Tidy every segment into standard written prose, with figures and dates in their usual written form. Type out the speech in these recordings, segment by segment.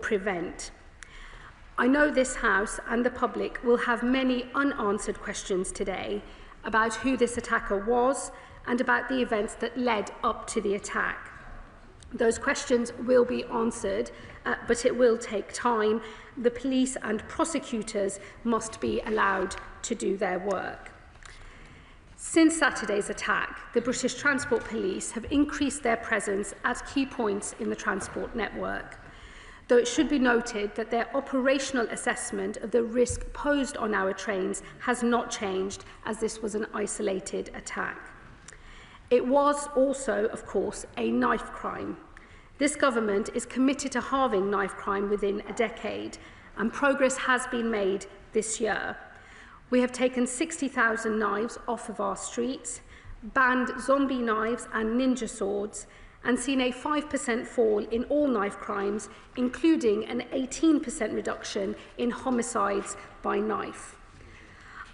prevent. I know this House and the public will have many unanswered questions today about who this attacker was and about the events that led up to the attack. Those questions will be answered, but it will take time. The police and prosecutors must be allowed to do their work. Since Saturday's attack, the British Transport Police have increased their presence at key points in the transport network, though it should be noted that their operational assessment of the risk posed on our trains has not changed, as this was an isolated attack. It was also, of course, a knife crime. This government is committed to halving knife crime within a decade, and progress has been made this year. We have taken 60,000 knives off of our streets, banned zombie knives and ninja swords, and seen a 5% fall in all knife crimes, including an 18% reduction in homicides by knife.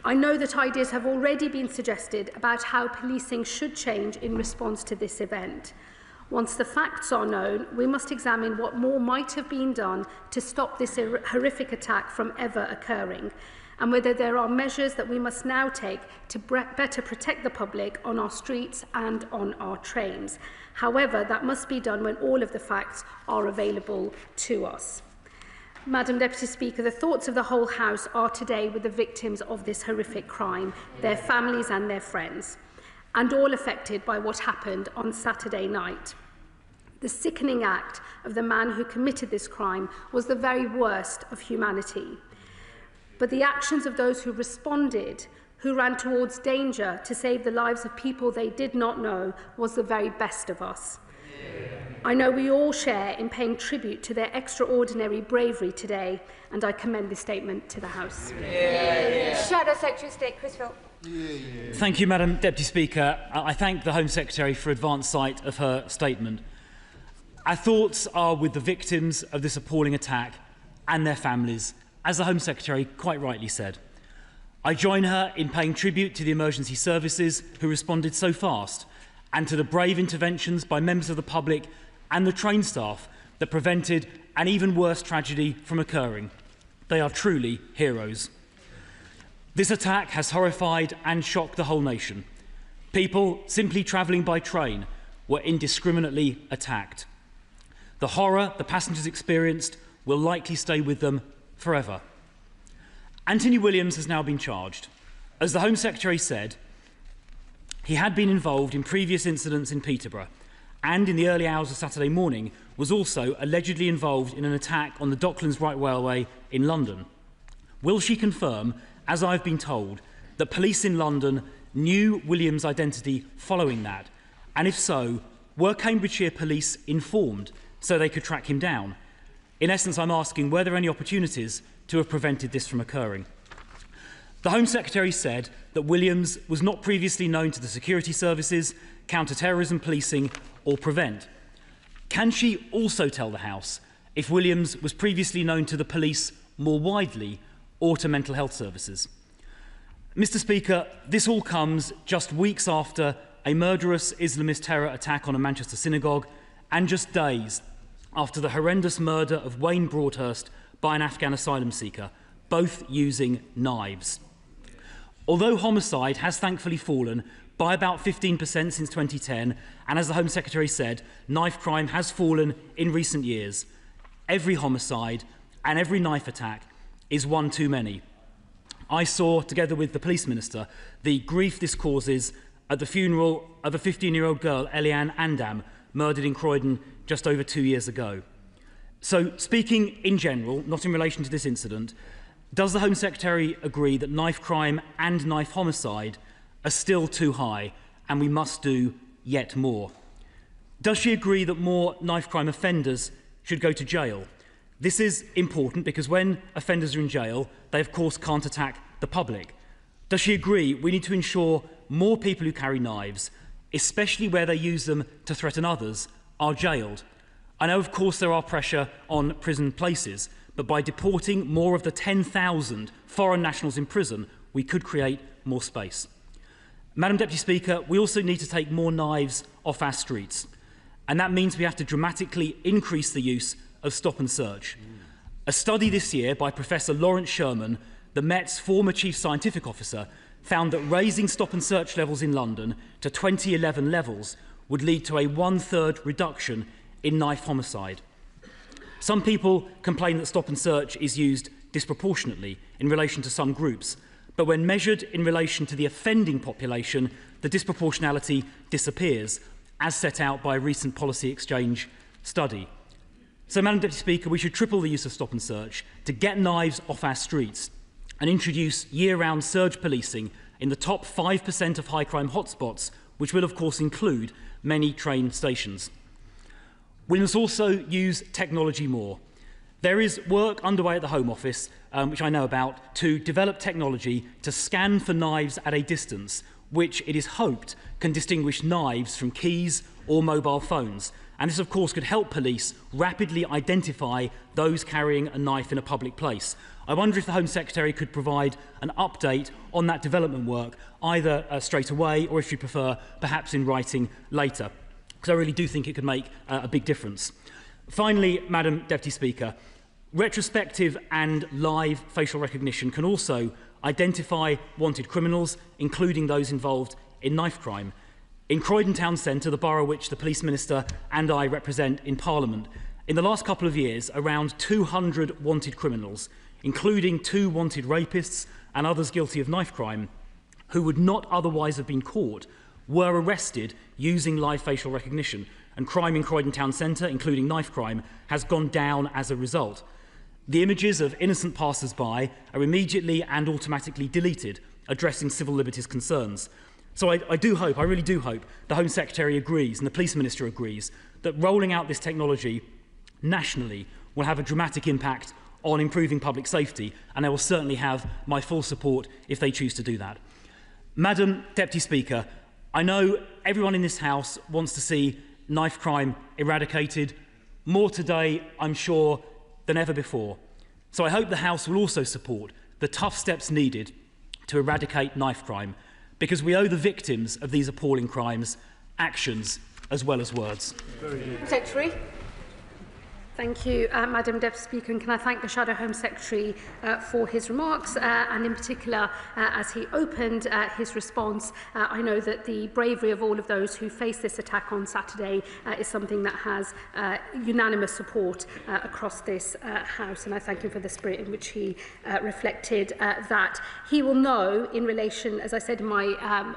I know that ideas have already been suggested about how policing should change in response to this event. Once the facts are known, we must examine what more might have been done to stop this horrific attack from ever occurring, and whether there are measures that we must now take to better protect the public on our streets and on our trains. However, that must be done when all of the facts are available to us. Madam Deputy Speaker, the thoughts of the whole House are today with the victims of this horrific crime, their families and their friends, and all affected by what happened on Saturday night. The sickening act of the man who committed this crime was the very worst of humanity. But the actions of those who responded, who ran towards danger to save the lives of people they did not know, was the very best of us. I know we all share in paying tribute to their extraordinary bravery today, and I commend this statement to the House. Shadow Secretary of State Chris Philp. Thank you, Madam Deputy Speaker. I thank the Home Secretary for advance sight of her statement. Our thoughts are with the victims of this appalling attack and their families, as the Home Secretary quite rightly said. I join her in paying tribute to the emergency services who responded so fast, and to the brave interventions by members of the public and the train staff that prevented an even worse tragedy from occurring. They are truly heroes. This attack has horrified and shocked the whole nation. People simply travelling by train were indiscriminately attacked. The horror the passengers experienced will likely stay with them forever. Anthony Williams has now been charged. As the Home Secretary said, he had been involved in previous incidents in Peterborough, and in the early hours of Saturday morning was also allegedly involved in an attack on the Docklands Right Railway in London. Will she confirm, as I've been told, that police in London knew Williams' identity following that? And if so, were Cambridgeshire police informed so they could track him down? In essence, I'm asking, were there any opportunities to have prevented this from occurring? The Home Secretary said that Williams was not previously known to the security services, counter-terrorism policing or Prevent. Can she also tell the House if Williams was previously known to the police more widely or to mental health services? Mr. Speaker, this all comes just weeks after a murderous Islamist terror attack on a Manchester synagogue and just days after the horrendous murder of Wayne Broadhurst by an Afghan asylum seeker, both using knives. Although homicide has thankfully fallen by about 15% since 2010, and as the Home Secretary said, knife crime has fallen in recent years, every homicide and every knife attack is one too many. I saw, together with the Police Minister, the grief this causes at the funeral of a 15-year-old girl, Eliane Andam, murdered in Croydon just over 2 years ago. So, speaking in general, not in relation to this incident, does the Home Secretary agree that knife crime and knife homicide are still too high and we must do yet more? Does she agree that more knife crime offenders should go to jail? This is important because when offenders are in jail, they of course can't attack the public. Does she agree we need to ensure more people who carry knives, especially where they use them to threaten others, are jailed? I know of course there are pressure on prison places, but by deporting more of the 10,000 foreign nationals in prison, we could create more space. Madam Deputy Speaker, we also need to take more knives off our streets, and that means we have to dramatically increase the use of stop and search. A study this year by Professor Lawrence Sherman, the Met's former chief scientific officer, found that raising stop and search levels in London to 2011 levels would lead to a 1/3 reduction in knife homicide. Some people complain that stop and search is used disproportionately in relation to some groups, but when measured in relation to the offending population, the disproportionality disappears, as set out by a recent policy exchange study. So, Madam Deputy Speaker, we should triple the use of stop and search to get knives off our streets and introduce year-round surge policing in the top 5% of high crime hotspots, which will of course include many train stations. We must also use technology more. There is work underway at the Home Office, which I know about, to develop technology to scan for knives at a distance, which it is hoped can distinguish knives from keys or mobile phones. And this, of course, could help police rapidly identify those carrying a knife in a public place. I wonder if the Home Secretary could provide an update on that development work, either straight away or, if you prefer, perhaps in writing later, because I really do think it could make a big difference. Finally, Madam Deputy Speaker, retrospective and live facial recognition can also identify wanted criminals, including those involved in knife crime. In Croydon Town Centre, the borough which the Police Minister and I represent in Parliament, in the last couple of years, around 200 wanted criminals, including 2 wanted rapists and others guilty of knife crime, who would not otherwise have been caught, were arrested using live facial recognition, and crime in Croydon Town Centre, including knife crime, has gone down as a result. The images of innocent passers-by are immediately and automatically deleted, addressing civil liberties concerns. So I really do hope the Home Secretary agrees and the Police Minister agrees that rolling out this technology nationally will have a dramatic impact on improving public safety, and they will certainly have my full support if they choose to do that. Madam Deputy Speaker, I know everyone in this House wants to see knife crime eradicated, more today, I'm sure, than ever before. So I hope the House will also support the tough steps needed to eradicate knife crime, because we owe the victims of these appalling crimes actions as well as words. Secretary. Thank you, Madam Deputy Speaker, and can I thank the Shadow Home Secretary for his remarks, and in particular, as he opened his response, I know that the bravery of all of those who faced this attack on Saturday is something that has unanimous support across this House, and I thank him for the spirit in which he reflected that. He will know, in relation, as I said in my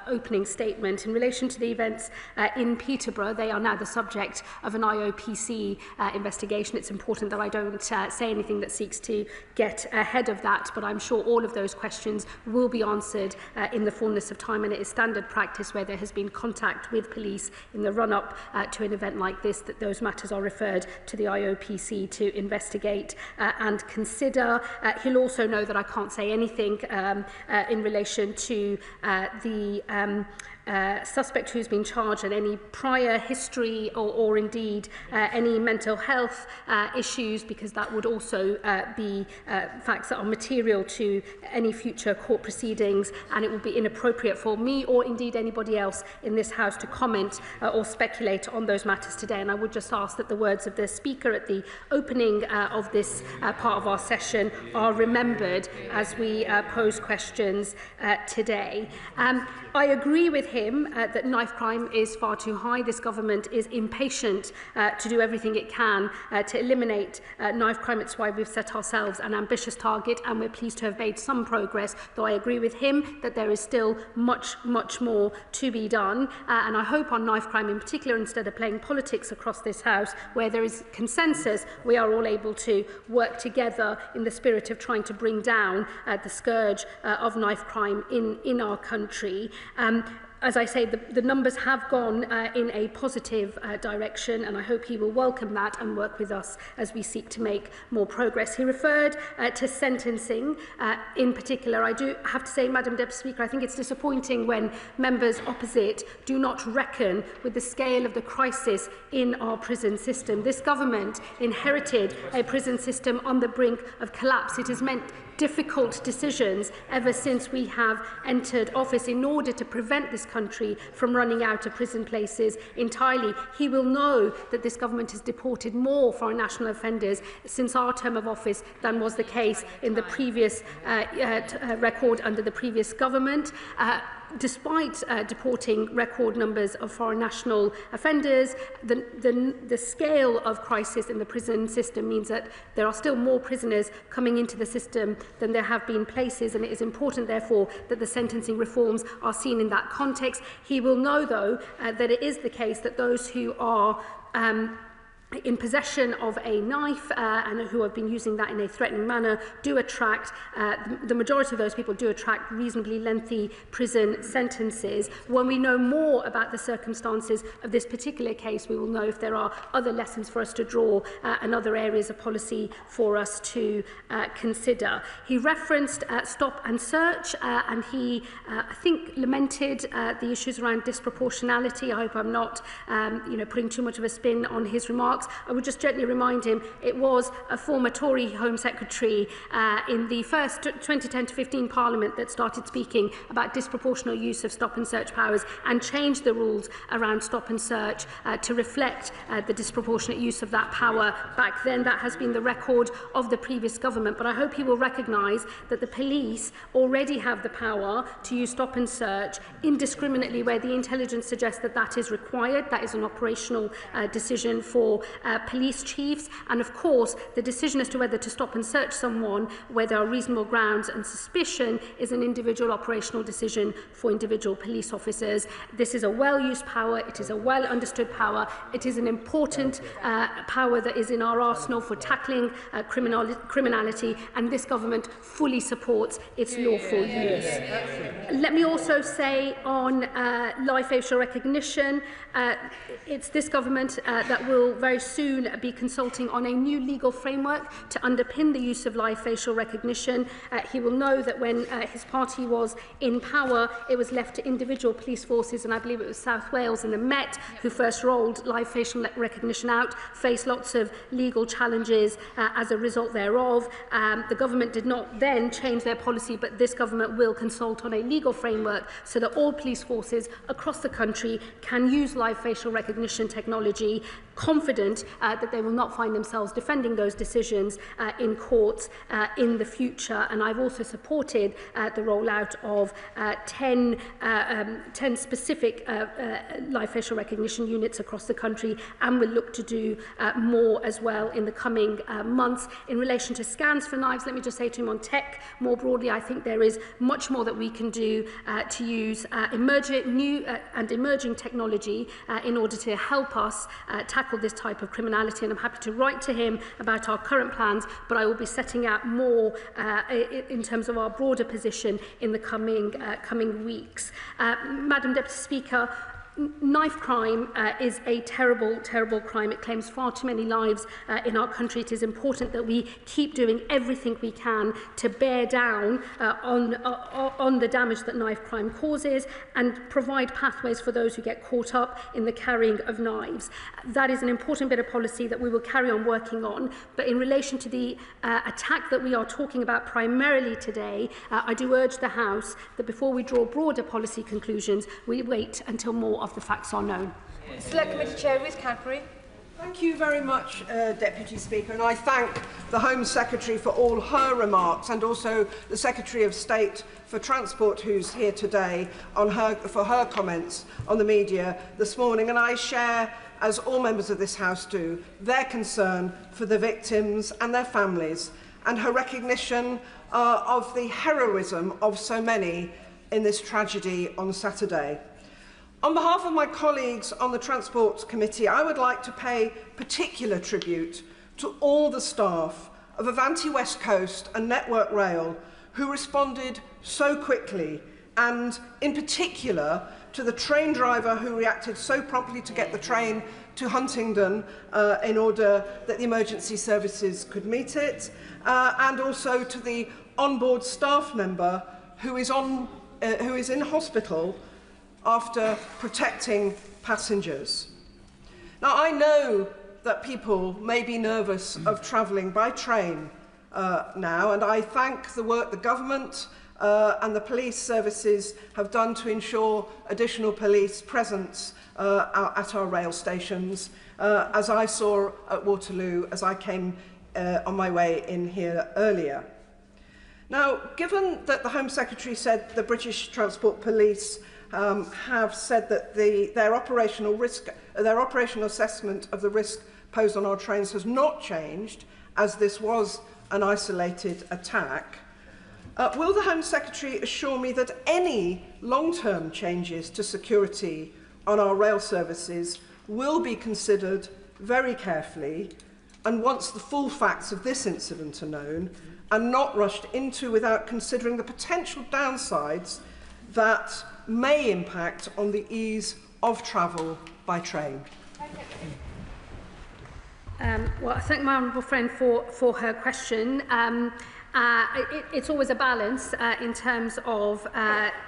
opening statement, in relation to the events in Peterborough, they are now the subject of an IOPC investigation. It's important that I don't say anything that seeks to get ahead of that, but I'm sure all of those questions will be answered in the fullness of time, and it is standard practice where there has been contact with police in the run-up to an event like this that those matters are referred to the IOPC to investigate and consider. He'll also know that I can't say anything in relation to the suspect who's been charged and any prior history or indeed any mental health issues, because that would also be facts that are material to any future court proceedings, and it would be inappropriate for me or indeed anybody else in this House to comment or speculate on those matters today. And I would just ask that the words of the Speaker at the opening of this part of our session are remembered as we pose questions today. I agree with him that knife crime is far too high. This government is impatient to do everything it can to eliminate knife crime. It's why we've set ourselves an ambitious target, and we're pleased to have made some progress, though I agree with him that there is still much more to be done. And I hope on knife crime in particular, instead of playing politics across this House, where there is consensus, we are all able to work together in the spirit of trying to bring down the scourge of knife crime in our country. As I say, the numbers have gone in a positive direction, and I hope he will welcome that and work with us as we seek to make more progress. He referred to sentencing in particular. I do have to say, Madam Deputy Speaker, I think it's disappointing when members opposite do not reckon with the scale of the crisis in our prison system. This government inherited a prison system on the brink of collapse. It has meant difficult decisions ever since we have entered office in order to prevent this country from running out of prison places entirely. He will know that this government has deported more foreign national offenders since our term of office than was the case in the previous record under the previous government. Despite deporting record numbers of foreign national offenders, the scale of crisis in the prison system means that there are still more prisoners coming into the system than there have been places, and it is important, therefore, that the sentencing reforms are seen in that context. He will know, though, that it is the case that those who are in possession of a knife and who have been using that in a threatening manner do attract, the majority of those people do attract reasonably lengthy prison sentences. When we know more about the circumstances of this particular case, we will know if there are other lessons for us to draw and other areas of policy for us to consider. He referenced stop and search and he, I think, lamented the issues around disproportionality. I hope I'm not putting too much of a spin on his remarks. I would just gently remind him it was a former Tory Home Secretary in the first 2010 to 15 Parliament that started speaking about disproportionate use of stop and search powers and changed the rules around stop and search to reflect the disproportionate use of that power back then. That has been the record of the previous government, but I hope he will recognise that the police already have the power to use stop and search indiscriminately where the intelligence suggests that that is required. That is an operational decision for police chiefs, and of course the decision as to whether to stop and search someone where there are reasonable grounds and suspicion is an individual operational decision for individual police officers. This is a well-used power, it is a well-understood power, it is an important power that is in our arsenal for tackling criminality, and this government fully supports its lawful use. Let me also say on live facial recognition, it's this government that will very soon be consulting on a new legal framework to underpin the use of live facial recognition. He will know that when his party was in power, it was left to individual police forces, and I believe it was South Wales and the Met who first rolled live facial recognition out, faced lots of legal challenges as a result thereof. The government did not then change their policy, but this government will consult on a legal framework so that all police forces across the country can use live facial recognition technology, confident that they will not find themselves defending those decisions in courts in the future. And I've also supported the rollout of 10 specific live facial recognition units across the country, and will look to do more as well in the coming months. In relation to scans for knives, let me just say to him on tech more broadly, I think there is much more that we can do to use new and emerging technology in order to help us tackle this type of criminality, and I'm happy to write to him about our current plans, but I will be setting out more in terms of our broader position in the coming weeks. Madam Deputy Speaker, knife crime is a terrible, terrible crime. It claims far too many lives in our country. It is important that we keep doing everything we can to bear down on the damage that knife crime causes and provide pathways for those who get caught up in the carrying of knives. That is an important bit of policy that we will carry on working on. But in relation to the attack that we are talking about primarily today, I do urge the House that before we draw broader policy conclusions, we wait until more of the facts are known. Select Committee Chair Ruth Cadbury. Thank you very much, Deputy Speaker, and I thank the Home Secretary for all her remarks, and also the Secretary of State for Transport, who's here today, for her comments on the media this morning. And I share, as all members of this House do, their concern for the victims and their families, and her recognition of the heroism of so many in this tragedy on Saturday. On behalf of my colleagues on the Transport Committee, I would like to pay particular tribute to all the staff of Avanti West Coast and Network Rail who responded so quickly, and in particular to the train driver who reacted so promptly to get the train to Huntingdon in order that the emergency services could meet it, and also to the onboard staff member who is in hospital after protecting passengers. Now, I know that people may be nervous of travelling by train now, and I thank the work the government and the police services have done to ensure additional police presence at our rail stations, as I saw at Waterloo as I came on my way in here earlier. Now, given that the Home Secretary said the British Transport Police have said that their operational assessment of the risk posed on our trains has not changed, as this was an isolated attack, will the Home Secretary assure me that any long-term changes to security on our rail services will be considered very carefully, and once the full facts of this incident are known, and not rushed into without considering the potential downsides that may impact on the ease of travel by train? Well, I thank my honourable friend for her question. It's always a balance in terms of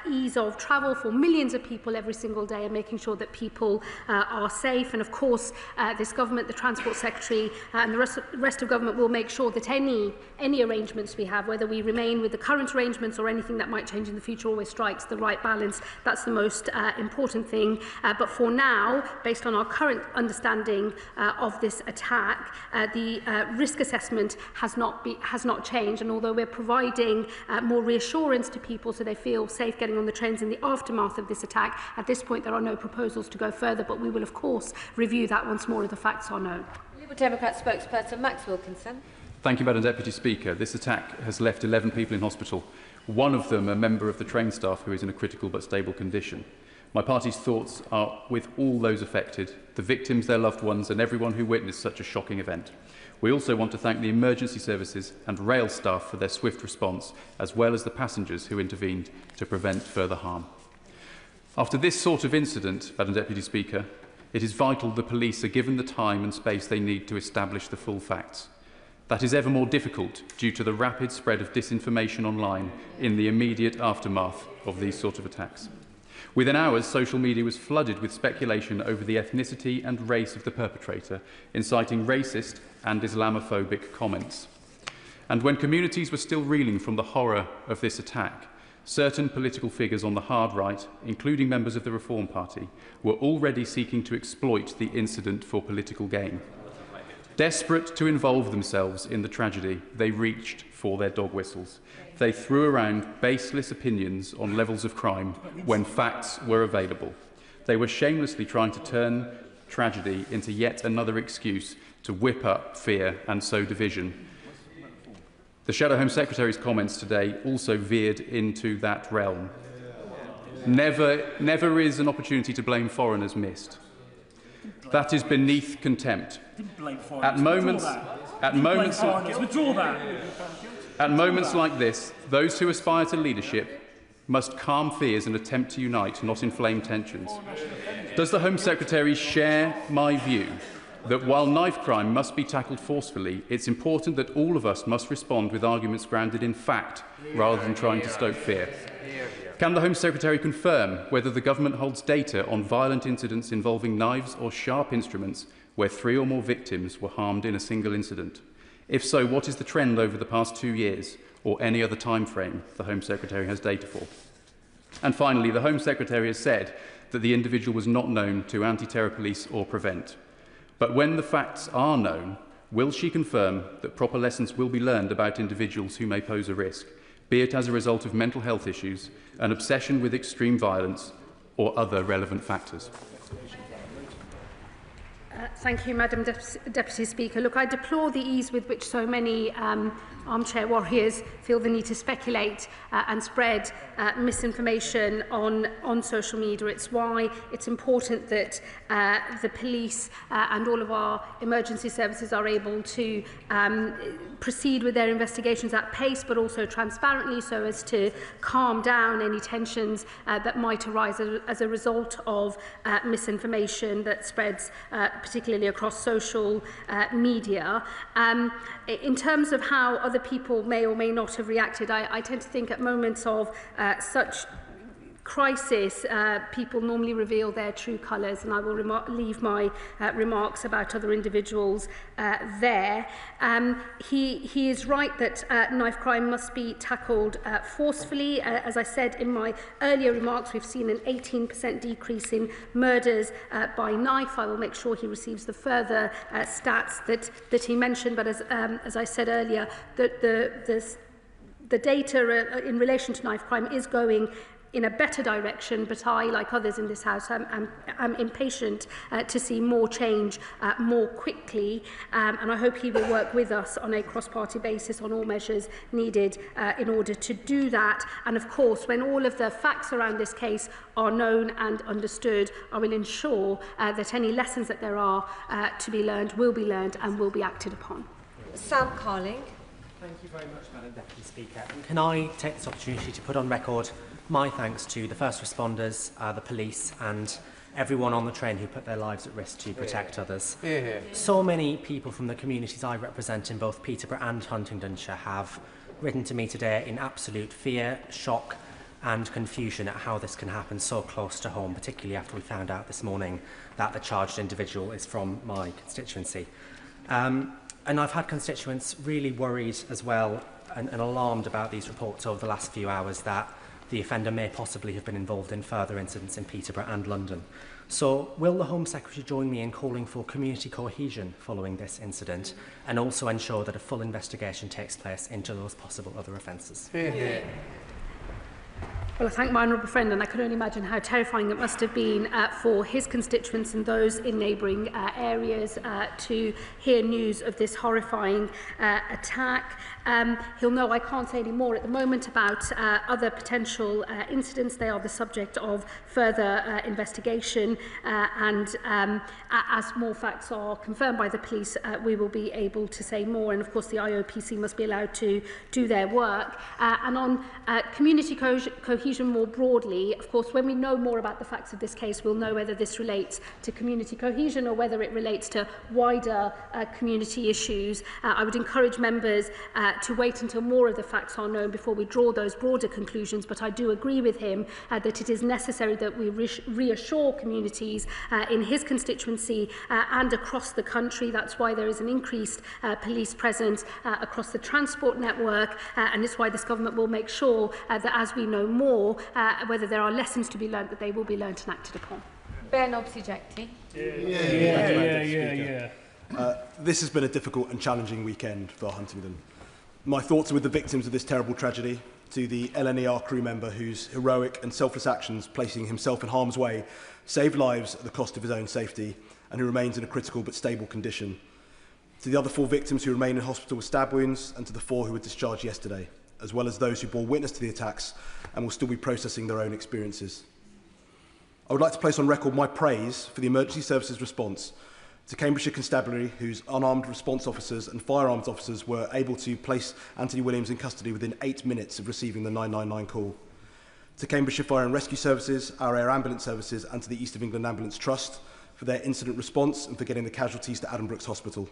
ease of travel for millions of people every single day and making sure that people are safe. And of course, this government, the Transport Secretary and the rest of government will make sure that any arrangements we have, whether we remain with the current arrangements or anything that might change in the future, always strikes the right balance. That's the most important thing. But for now, based on our current understanding of this attack, the risk assessment has not changed. And although we're providing more reassurance to people so they feel safe getting on the trains in the aftermath of this attack, at this point there are no proposals to go further, but we will of course review that once more of the facts are known. Liberal Democrat spokesperson Max Wilkinson. Thank you, Madam Deputy Speaker. This attack has left 11 people in hospital, one of them a member of the train staff who is in a critical but stable condition. My party's thoughts are with all those affected, the victims, their loved ones and everyone who witnessed such a shocking event. We also want to thank the emergency services and rail staff for their swift response, as well as the passengers who intervened to prevent further harm. After this sort of incident, Madam Deputy Speaker, it is vital the police are given the time and space they need to establish the full facts. That is ever more difficult due to the rapid spread of disinformation online in the immediate aftermath of these sort of attacks. Within hours, social media was flooded with speculation over the ethnicity and race of the perpetrator, inciting racist and Islamophobic comments. And when communities were still reeling from the horror of this attack, certain political figures on the hard right, including members of the Reform Party, were already seeking to exploit the incident for political gain. Desperate to involve themselves in the tragedy, they reached for their dog whistles. They threw around baseless opinions on levels of crime when facts were available. They were shamelessly trying to turn tragedy into yet another excuse to whip up fear and sow division. The Shadow Home Secretary's comments today also veered into that realm. Never is an opportunity to blame foreigners missed. That is beneath contempt. At moments like this, those who aspire to leadership must calm fears and attempt to unite, not inflame tensions. Does the Home Secretary share my view that while knife crime must be tackled forcefully, it's important that all of us must respond with arguments grounded in fact rather than trying to stoke fear? Can the Home Secretary confirm whether the government holds data on violent incidents involving knives or sharp instruments where 3 or more victims were harmed in a single incident? If so, what is the trend over the past 2 years or any other time frame the Home Secretary has data for? And finally, the Home Secretary has said that the individual was not known to anti-terror police or Prevent. But when the facts are known, will she confirm that proper lessons will be learned about individuals who may pose a risk, be it as a result of mental health issues, an obsession with extreme violence, or other relevant factors? Thank you, Madam Deputy Speaker. Look, I deplore the ease with which so many armchair warriors feel the need to speculate and spread misinformation on social media. It's why it's important that the police and all of our emergency services are able to proceed with their investigations at pace, but also transparently, so as to calm down any tensions that might arise as a result of misinformation that spreads particularly across social media. In terms of how other people may or may not have reacted, I tend to think at moments of such crisis, people normally reveal their true colours, and I will leave my remarks about other individuals there. He is right that knife crime must be tackled forcefully. As I said in my earlier remarks, we've seen an 18% decrease in murders by knife. I will make sure he receives the further stats that he mentioned, but as I said earlier, the data in relation to knife crime is going in a better direction, but I, like others in this House, am impatient to see more change more quickly, and I hope he will work with us on a cross-party basis on all measures needed in order to do that. And of course, when all of the facts around this case are known and understood, I will ensure that any lessons that there are to be learned will be learned and will be acted upon. Sam Carling. Thank you very much, Madam Deputy Speaker. And can I take this opportunity to put on record my thanks to the first responders, the police, and everyone on the train who put their lives at risk to protect others. So many people from the communities I represent in both Peterborough and Huntingdonshire have written to me today in absolute fear, shock and confusion at how this can happen so close to home, particularly after we found out this morning that the charged individual is from my constituency. And I've had constituents really worried as well and alarmed about these reports over the last few hours that the offender may possibly have been involved in further incidents in Peterborough and London. So will the Home Secretary join me in calling for community cohesion following this incident and also ensure that a full investigation takes place into those possible other offences? Well, I thank my honourable friend, and I can only imagine how terrifying it must have been for his constituents and those in neighbouring areas to hear news of this horrifying attack. He'll know I can't say any more at the moment about other potential incidents. They are the subject of further investigation, and as more facts are confirmed by the police, we will be able to say more. And of course, the IOPC must be allowed to do their work. And on community cohesion more broadly, of course, when we know more about the facts of this case, we'll know whether this relates to community cohesion or whether it relates to wider community issues. I would encourage members to wait until more of the facts are known before we draw those broader conclusions, but I do agree with him that it is necessary that we reassure communities in his constituency and across the country. That's why there is an increased police presence across the transport network, and it's why this government will make sure that as we know more, whether there are lessons to be learnt, that they will be learnt and acted upon. Ben Obsijekti. This has been a difficult and challenging weekend for Huntingdon. My thoughts are with the victims of this terrible tragedy, to the LNER crew member whose heroic and selfless actions, placing himself in harm's way, saved lives at the cost of his own safety, and who remains in a critical but stable condition. To the other 4 victims who remain in hospital with stab wounds, and to the 4 who were discharged yesterday, as well as those who bore witness to the attacks and will still be processing their own experiences. I would like to place on record my praise for the emergency services response to Cambridgeshire Constabulary, whose unarmed response officers and firearms officers were able to place Anthony Williams in custody within 8 minutes of receiving the 999 call. To Cambridgeshire Fire and Rescue Services, our Air Ambulance Services and to the East of England Ambulance Trust for their incident response and for getting the casualties to Addenbrooke's Hospital.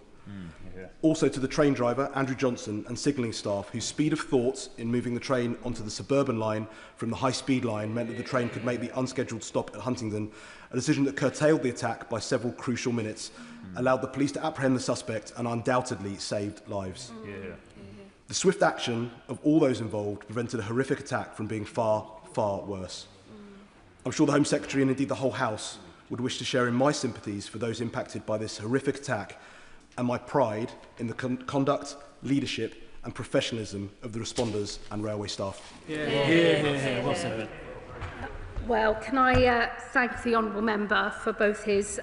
Also to the train driver, Andrew Johnson, and signalling staff, whose speed of thought in moving the train onto the suburban line from the high-speed line meant that the train could make the unscheduled stop at Huntingdon, a decision that curtailed the attack by several crucial minutes, allowed the police to apprehend the suspect and undoubtedly saved lives. The swift action of all those involved prevented a horrific attack from being far, far worse. I'm sure the Home Secretary and indeed the whole House would wish to share in my sympathies for those impacted by this horrific attack and my pride in the conduct, leadership and professionalism of the responders and railway staff. Well, can I thank the Honourable Member for both his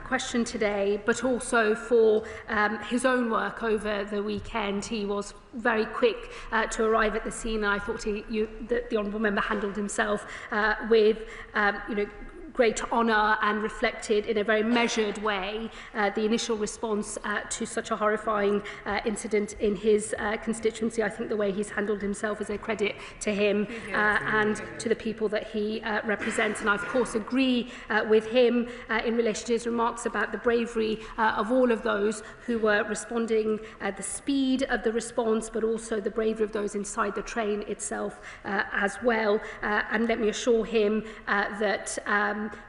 question today, but also for his own work over the weekend. He was very quick to arrive at the scene, and I thought the Honourable Member handled himself with great honour and reflected in a very measured way the initial response to such a horrifying incident in his constituency. I think the way he's handled himself is a credit to him and to the people that he represents. And I, of course, agree with him in relation to his remarks about the bravery of all of those who were responding, the speed of the response, but also the bravery of those inside the train itself as well. And let me assure him that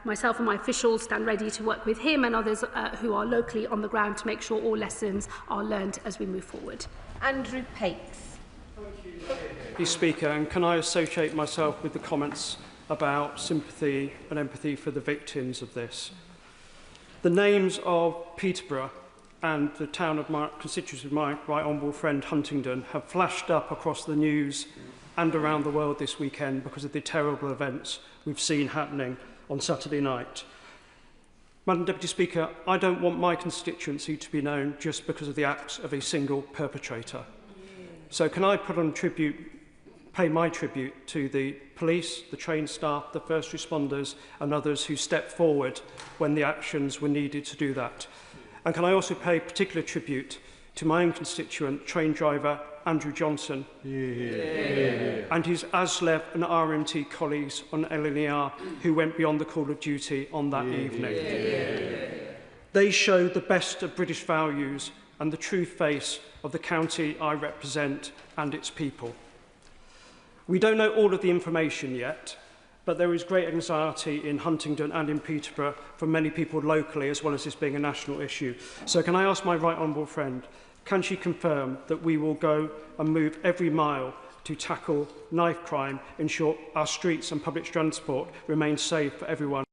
myself and my officials stand ready to work with him and others who are locally on the ground to make sure all lessons are learned as we move forward. Andrew Pakes. Thank you, Speaker. And can I associate myself with the comments about sympathy and empathy for the victims of this? The names of Peterborough and the town of my constituency of my right honourable friend Huntingdon have flashed up across the news and around the world this weekend because of the terrible events we've seen happening on Saturday night. Madam Deputy Speaker, I don't want my constituency to be known just because of the acts of a single perpetrator. So can I pay my tribute to the police, the train staff, the first responders and others who stepped forward when the actions were needed to do that. And can I also pay particular tribute to my own constituent, train driver Andrew Johnson, and his ASLEV and RMT colleagues on LNER who went beyond the call of duty on that evening. They showed the best of British values and the true face of the county I represent and its people. We don't know all of the information yet, but there is great anxiety in Huntingdon and in Peterborough from many people locally, as well as this being a national issue. So can I ask my right honourable friend, can she confirm that we will go and move every mile to tackle knife crime, ensure our streets and public transport remain safe for everyone?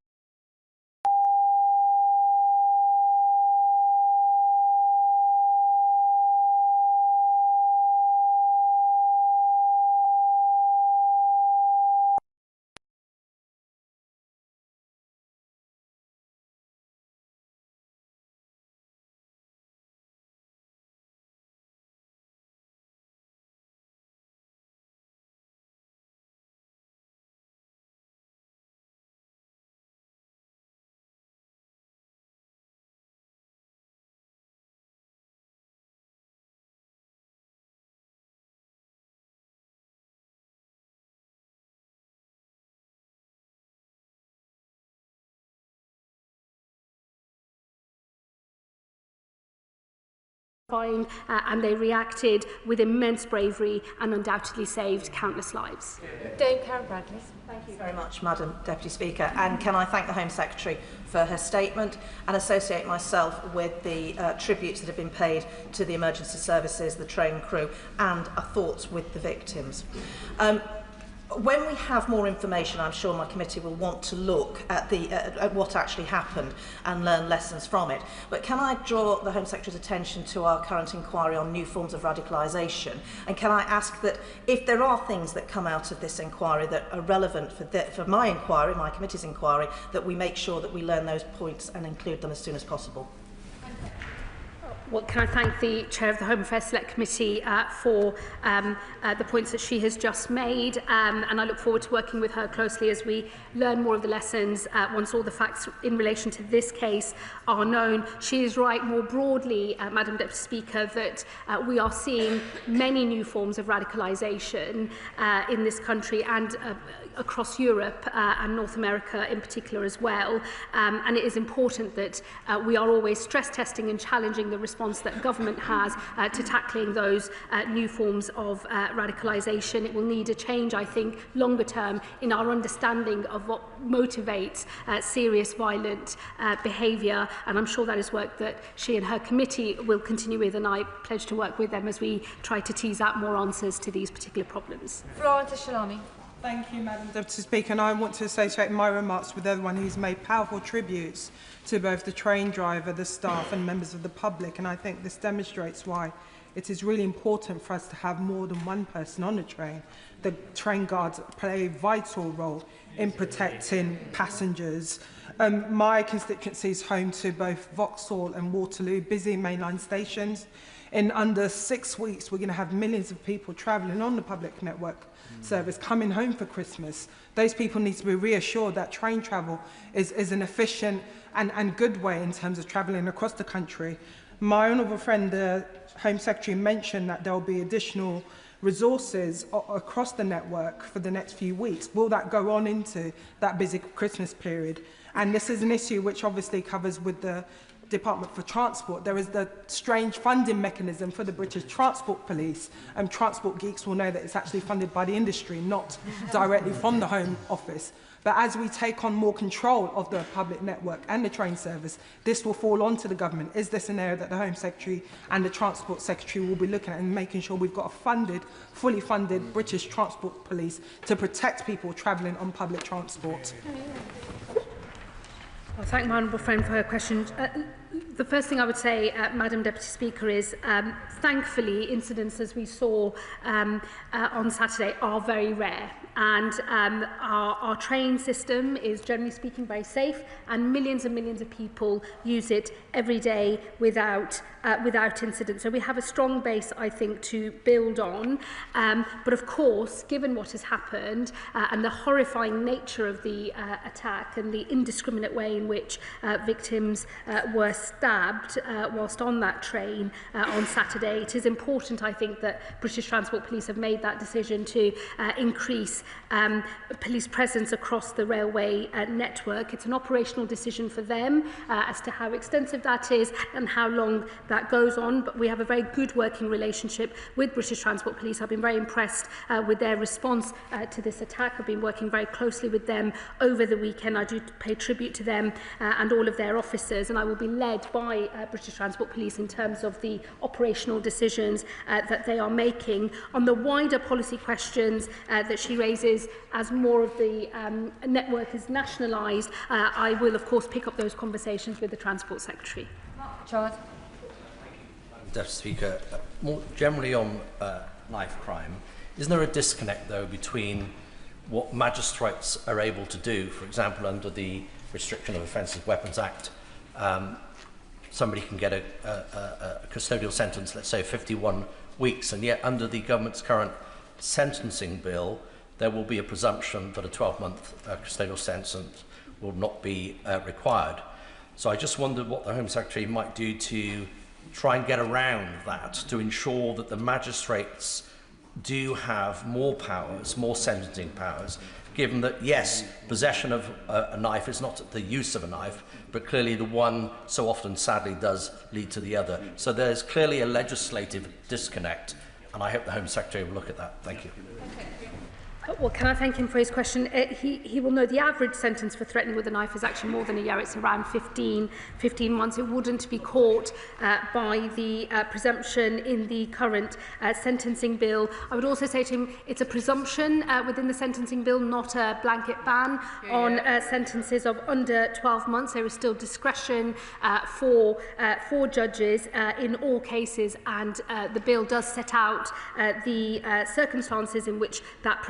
And they reacted with immense bravery and undoubtedly saved countless lives. Dame Karen Bradley. Thank you very much, Madam Deputy Speaker. And can I thank the Home Secretary for her statement and associate myself with the tributes that have been paid to the emergency services, the train crew, and our thoughts with the victims. When we have more information, I'm sure my committee will want to look at what actually happened and learn lessons from it. But can I draw the Home Secretary's attention to our current inquiry on new forms of radicalisation? And can I ask that if there are things that come out of this inquiry that are relevant for my inquiry, my committee's inquiry, that we make sure that we learn those points and include them as soon as possible? Well, can I thank the Chair of the Home Affairs Select Committee for the points that she has just made, and I look forward to working with her closely as we learn more of the lessons once all the facts in relation to this case are known. She is right more broadly, Madam Deputy Speaker, that we are seeing many new forms of radicalisation in this country and across Europe and North America in particular as well. And it is important that we are always stress testing and challenging the response that government has to tackling those new forms of radicalisation. It will need a change, I think, longer term in our understanding of what motivates serious violent behaviour, and I'm sure that is work that she and her committee will continue with, and I pledge to work with them as we try to tease out more answers to these particular problems. Florence Shalani. Thank you, Madam Deputy Speaker, and I want to associate my remarks with everyone who's made powerful tributes to both the train driver, the staff and members of the public, and I think this demonstrates why it is really important for us to have more than one person on the train. The train guards play a vital role in protecting passengers. My constituency is home to both Vauxhall and Waterloo, busy mainline stations. In under 6 weeks, we're going to have millions of people travelling on the public network service coming home for Christmas. Those people need to be reassured that train travel is an efficient and good way in terms of travelling across the country. My honourable friend, the Home Secretary, mentioned that there will be additional resources across the network for the next few weeks. Will that go on into that busy Christmas period? And this is an issue which obviously covers with the Department for Transport. There is the strange funding mechanism for the British Transport Police. Transport geeks will know that it's actually funded by the industry, not directly from the Home Office. But as we take on more control of the public network and the train service, this will fall onto the government. Is this an area that the Home Secretary and the Transport Secretary will be looking at and making sure we've got a funded, fully funded British Transport Police to protect people travelling on public transport? I thank my honourable friend for her question. The first thing I would say, Madam Deputy Speaker, is thankfully incidents as we saw on Saturday are very rare, and our train system is generally speaking very safe, and millions of people use it every day without incident. So we have a strong base, I think, to build on. But of course, given what has happened and the horrifying nature of the attack and the indiscriminate way in which victims were stabbed whilst on that train on Saturday, it is important, I think, that British Transport Police have made that decision to increase police presence across the railway network. It's an operational decision for them as to how extensive that is and how long that goes on, but we have a very good working relationship with British Transport Police. I've been very impressed with their response to this attack. I've been working very closely with them over the weekend. I do pay tribute to them and all of their officers, and I will be led by British Transport Police in terms of the operational decisions that they are making. On the wider policy questions that she raises, as more of the network is nationalised, I will of course pick up those conversations with the Transport Secretary. Charles. Deputy Speaker, more generally on knife crime, isn't there a disconnect though between what magistrates are able to do? For example, under the Restriction of Offensive Weapons Act, somebody can get a custodial sentence, let's say 51 weeks, and yet under the government's current sentencing bill, there will be a presumption that a 12-month custodial sentence will not be required. So I just wondered what the Home Secretary might do to try and get around that, to ensure that the magistrates do have more powers, more sentencing powers, given that, yes, possession of a knife is not the use of a knife, but clearly the one so often, sadly, does lead to the other. So there's clearly a legislative disconnect, and I hope the Home Secretary will look at that. Thank you. Well, can I thank him for his question? He will know the average sentence for threatening with a knife is actually more than a year. It's around 15 months. It wouldn't be caught by the presumption in the current sentencing bill. I would also say to him, it's a presumption within the sentencing bill, not a blanket ban on sentences of under 12 months. There is still discretion for judges in all cases, and the bill does set out the circumstances in which that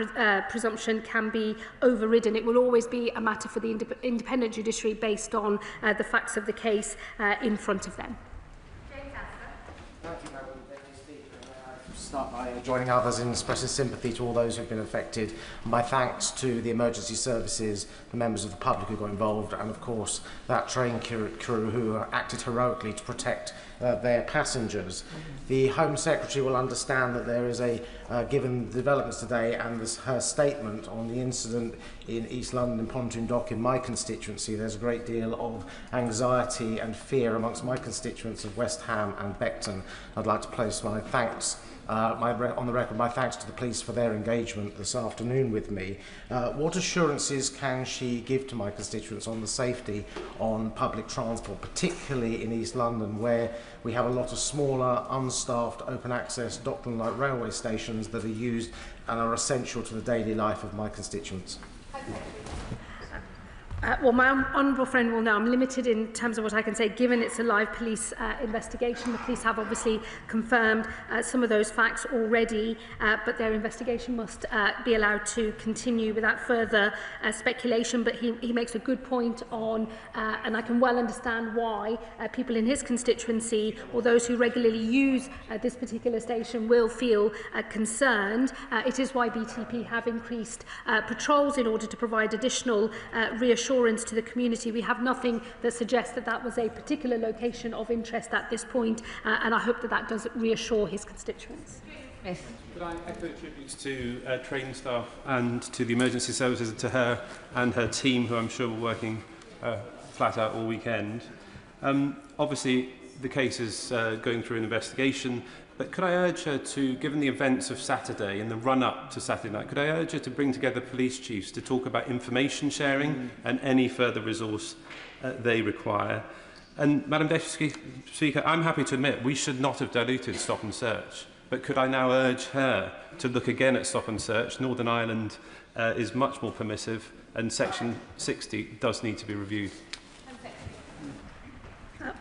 presumption can be overridden. It will always be a matter for the independent judiciary based on the facts of the case in front of them. Start by joining others in expressing sympathy to all those who've been affected. My thanks to the emergency services, the members of the public who got involved, and of course that train crew who acted heroically to protect their passengers. The Home Secretary will understand that there is given the developments today and her statement on the incident in East London in Pontoon Dock in my constituency, there's a great deal of anxiety and fear amongst my constituents of West Ham and Beckton. I'd like to place my thanks on the record, my thanks to the police for their engagement this afternoon with me. What assurances can she give to my constituents on the safety on public transport, particularly in East London, where we have a lot of smaller, unstaffed, open access, Dockland-like railway stations that are used and are essential to the daily life of my constituents? Well, my honourable friend will know I'm limited in terms of what I can say, given it's a live police investigation. The police have obviously confirmed some of those facts already, but their investigation must be allowed to continue without further speculation. But he makes a good point on, and I can well understand why people in his constituency or those who regularly use this particular station will feel concerned. It is why BTP have increased patrols in order to provide additional reassurance to the community. We have nothing that suggests that that was a particular location of interest at this point, and I hope that that does reassure his constituents. Could I echo tributes to train staff and to the emergency services, to her and her team, who I'm sure were working flat out all weekend. Obviously, the case is going through an investigation, but could I urge her to, given the events of Saturday and the run-up to Saturday night, could I urge her to bring together police chiefs to talk about information sharing and any further resource they require? And, Madam Deputy Speaker, I'm happy to admit we should not have diluted stop and search, but could I now urge her to look again at stop and search? Northern Ireland is much more permissive, and Section 60 does need to be reviewed.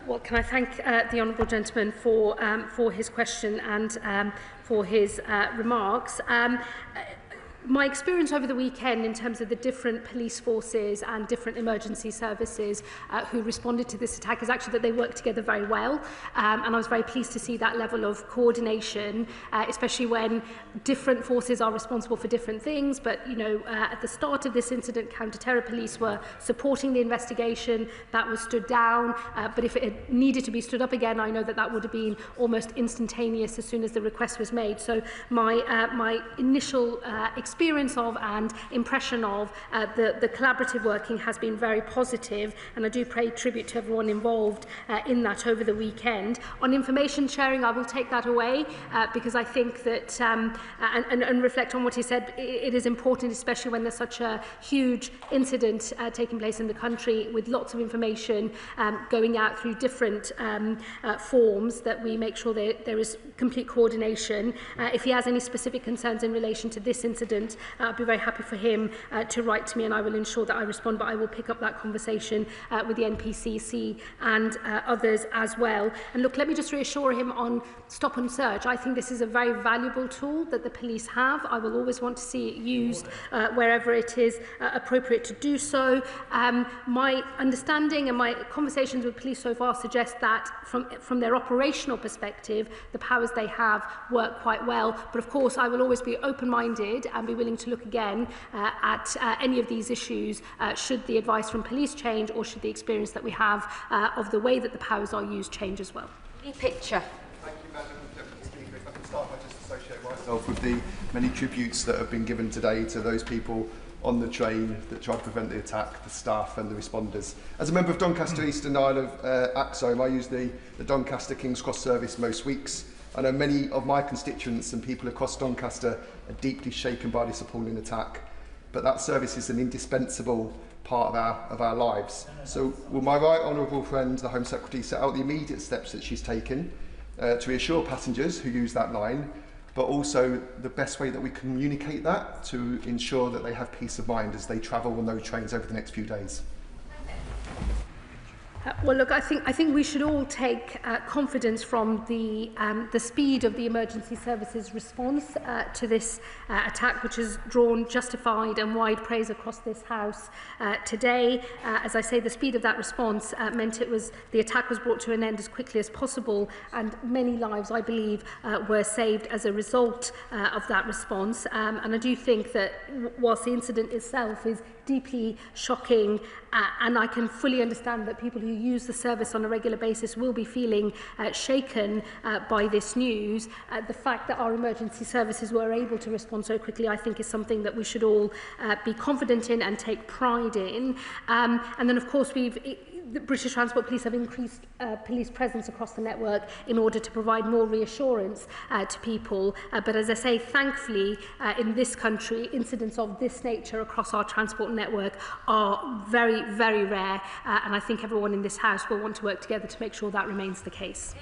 Well, can I thank the honourable gentleman for his question and for his remarks. My experience over the weekend in terms of the different police forces and different emergency services who responded to this attack is actually that they work together very well, and I was very pleased to see that level of coordination, especially when different forces are responsible for different things. But you know, at the start of this incident, counter-terror police were supporting the investigation. That was stood down, but if it had needed to be stood up again, I know that that would have been almost instantaneous as soon as the request was made. So my initial experience of and impression of the collaborative working has been very positive, and I do pay tribute to everyone involved in that over the weekend. On information sharing, I will take that away because I think that, and reflect on what he said, it is important, especially when there's such a huge incident taking place in the country with lots of information going out through different forms, that we make sure that there is complete coordination. If he has any specific concerns in relation to this incident, I'd be very happy for him to write to me, and I will ensure that I respond, but I will pick up that conversation with the NPCC and others as well. And look, let me just reassure him on stop and search. I think this is a very valuable tool that the police have. I will always want to see it used wherever it is appropriate to do so. My understanding and my conversations with police so far suggest that from their operational perspective, the powers they have work quite well. But of course, I will always be open-minded and be willing to look again at any of these issues should the advice from police change, or should the experience that we have of the way that the powers are used change as well. Picture. Thank you, Madam Deputy Speaker. If I can start by just associating myself with the many tributes that have been given today to those people on the train that tried to prevent the attack, the staff and the responders. As a member of Doncaster East and Isle of Axome, I use the Doncaster King's Cross service most weeks. I know many of my constituents and people across Doncaster are deeply shaken by this appalling attack, but that service is an indispensable part of our lives. So will my right honourable friend, the Home Secretary, set out the immediate steps that she's taken to reassure passengers who use that line, but also the best way that we communicate that to ensure that they have peace of mind as they travel on those trains over the next few days? Well, look, I think we should all take confidence from the speed of the emergency services response to this attack, which has drawn justified and wide praise across this House today. As I say, the speed of that response meant the attack was brought to an end as quickly as possible, and many lives, I believe, were saved as a result of that response. And I do think that whilst the incident itself is deeply shocking, and I can fully understand that people who use the service on a regular basis will be feeling shaken by this news, the fact that our emergency services were able to respond so quickly, I think, is something that we should all be confident in and take pride in. And then, of course, the British Transport Police have increased police presence across the network in order to provide more reassurance to people. But as I say, thankfully, in this country, incidents of this nature across our transport network are very, very rare. And I think everyone in this House will want to work together to make sure that remains the case.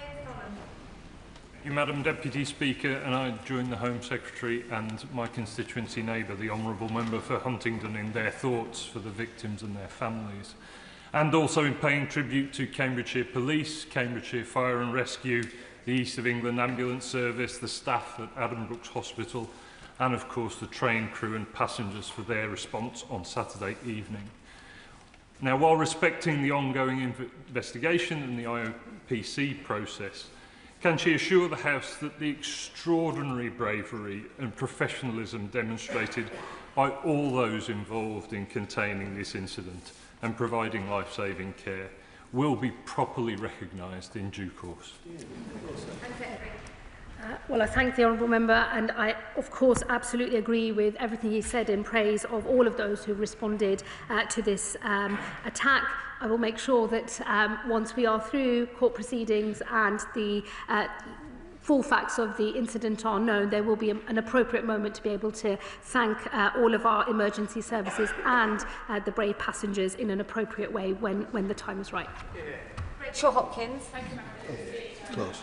You, Madam Deputy Speaker, and I join the Home Secretary and my constituency neighbour, the Honourable Member for Huntingdon, in their thoughts for the victims and their families, and also in paying tribute to Cambridgeshire Police, Cambridgeshire Fire and Rescue, the East of England Ambulance Service, the staff at Addenbrooke's Hospital, and of course the train crew and passengers for their response on Saturday evening. Now, while respecting the ongoing investigation and the IOPC process, can she assure the House that the extraordinary bravery and professionalism demonstrated by all those involved in containing this incident and providing life-saving care will be properly recognised in due course? Well, I thank the Honourable Member, and I, of course, absolutely agree with everything he said in praise of all of those who responded to this attack. I will make sure that once we are through court proceedings and the full facts of the incident are known, there will be an appropriate moment to be able to thank all of our emergency services and the brave passengers in an appropriate way when the time is right. Rachel Hopkins. Close.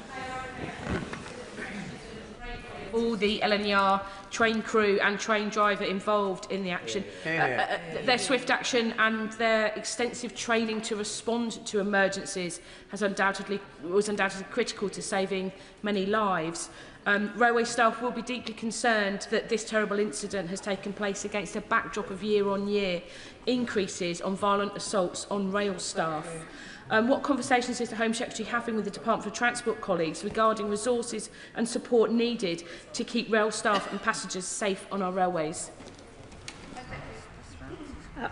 All the LNER train crew and train driver involved in the action. Their swift action and their extensive training to respond to emergencies was undoubtedly critical to saving many lives. Railway staff will be deeply concerned that this terrible incident has taken place against a backdrop of year-on-year increases on violent assaults on rail staff. What conversations is the Home Secretary having with the Department for Transport colleagues regarding resources and support needed to keep rail staff and passengers safe on our railways?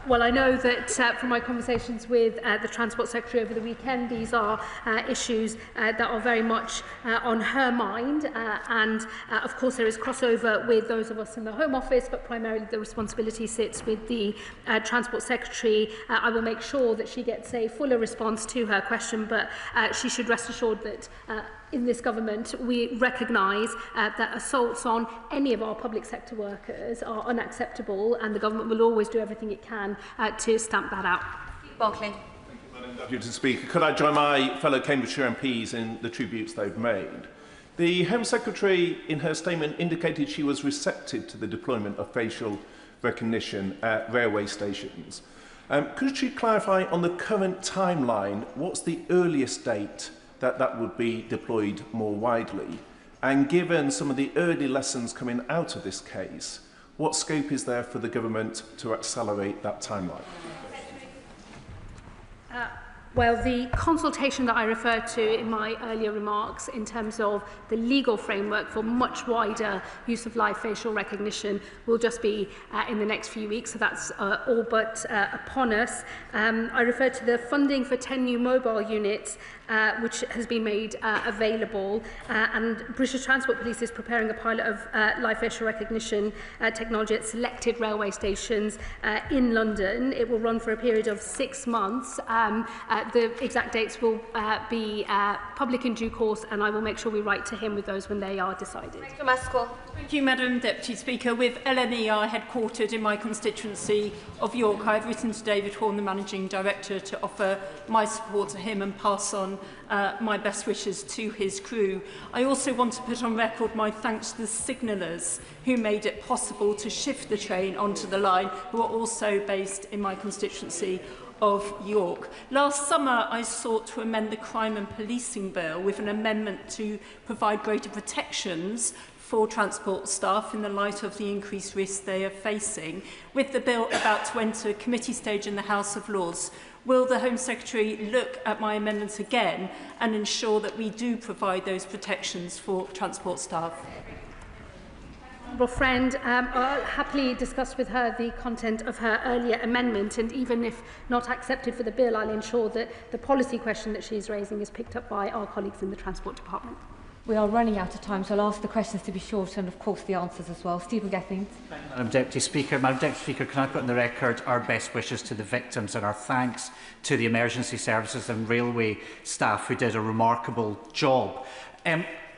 Well, I know that from my conversations with the Transport Secretary over the weekend, these are issues that are very much on her mind. And of course, there is crossover with those of us in the Home Office, but primarily the responsibility sits with the Transport Secretary. I will make sure that she gets a fuller response to her question, but she should rest assured that in this government, we recognise that assaults on any of our public sector workers are unacceptable, and the government will always do everything it can to stamp that out. Barclay. Madam Deputy Speaker, could I join my fellow Cambridgeshire MPs in the tributes they've made? The Home Secretary, in her statement, indicated she was receptive to the deployment of facial recognition at railway stations. Could she clarify on the current timeline, what's the earliest date that would be deployed more widely? And given some of the early lessons coming out of this case, what scope is there for the government to accelerate that timeline? Well, the consultation that I referred to in my earlier remarks in terms of the legal framework for much wider use of live facial recognition will just be in the next few weeks, so that's all but upon us. I referred to the funding for 10 new mobile units which has been made available, and British Transport Police is preparing a pilot of live facial recognition technology at selected railway stations in London. It will run for a period of 6 months. The exact dates will be public in due course, and I will make sure we write to him with those when they are decided. Thank you, Madam Deputy Speaker. With LNER headquartered in my constituency of York, I have written to David Horn, the Managing Director, to offer my support to him and pass on my best wishes to his crew. I also want to put on record my thanks to the signallers who made it possible to shift the train onto the line, who are also based in my constituency of York. Last summer, I sought to amend the Crime and Policing Bill with an amendment to provide greater protections for transport staff in the light of the increased risks they are facing. With the bill about to enter committee stage in the House of Lords, will the Home Secretary look at my amendments again and ensure that we do provide those protections for transport staff? Friend, I'll happily discuss with her the content of her earlier amendment, and even if not accepted for the bill, I'll ensure that the policy question that she's raising is picked up by our colleagues in the Transport Department. We are running out of time, so I'll ask the questions to be short and, of course, the answers as well. Stephen Gethings. Madam Deputy Speaker, can I put on the record our best wishes to the victims and our thanks to the emergency services and railway staff who did a remarkable job.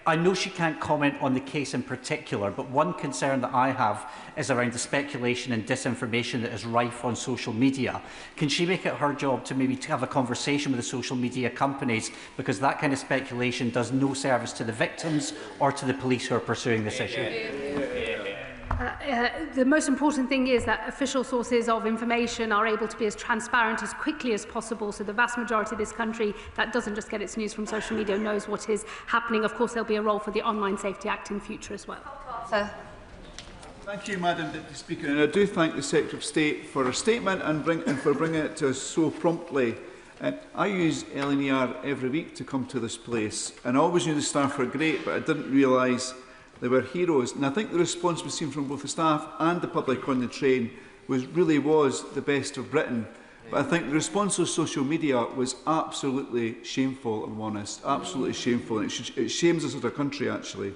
I know she can't comment on the case in particular, but one concern that I have is around the speculation and disinformation that is rife on social media. Can she make it her job to maybe have a conversation with the social media companies, because that kind of speculation does no service to the victims or to the police who are pursuing this issue? The most important thing is that official sources of information are able to be as transparent as quickly as possible, so the vast majority of this country that doesn't just get its news from social media knows what is happening. Of course, there'll be a role for the Online Safety Act in future as well. Sir. Thank you, Madam Deputy Speaker, and I do thank the Secretary of State for her statement and for bringing it to us so promptly. I use LNER every week to come to this place, and I always knew the staff were great, but I didn't realise they were heroes. And I think the response we've seen from both the staff and the public on the train really was the best of Britain. But I think the response of social media was absolutely shameful, if I'm honest. Absolutely shameful. And it shames us as a country, actually.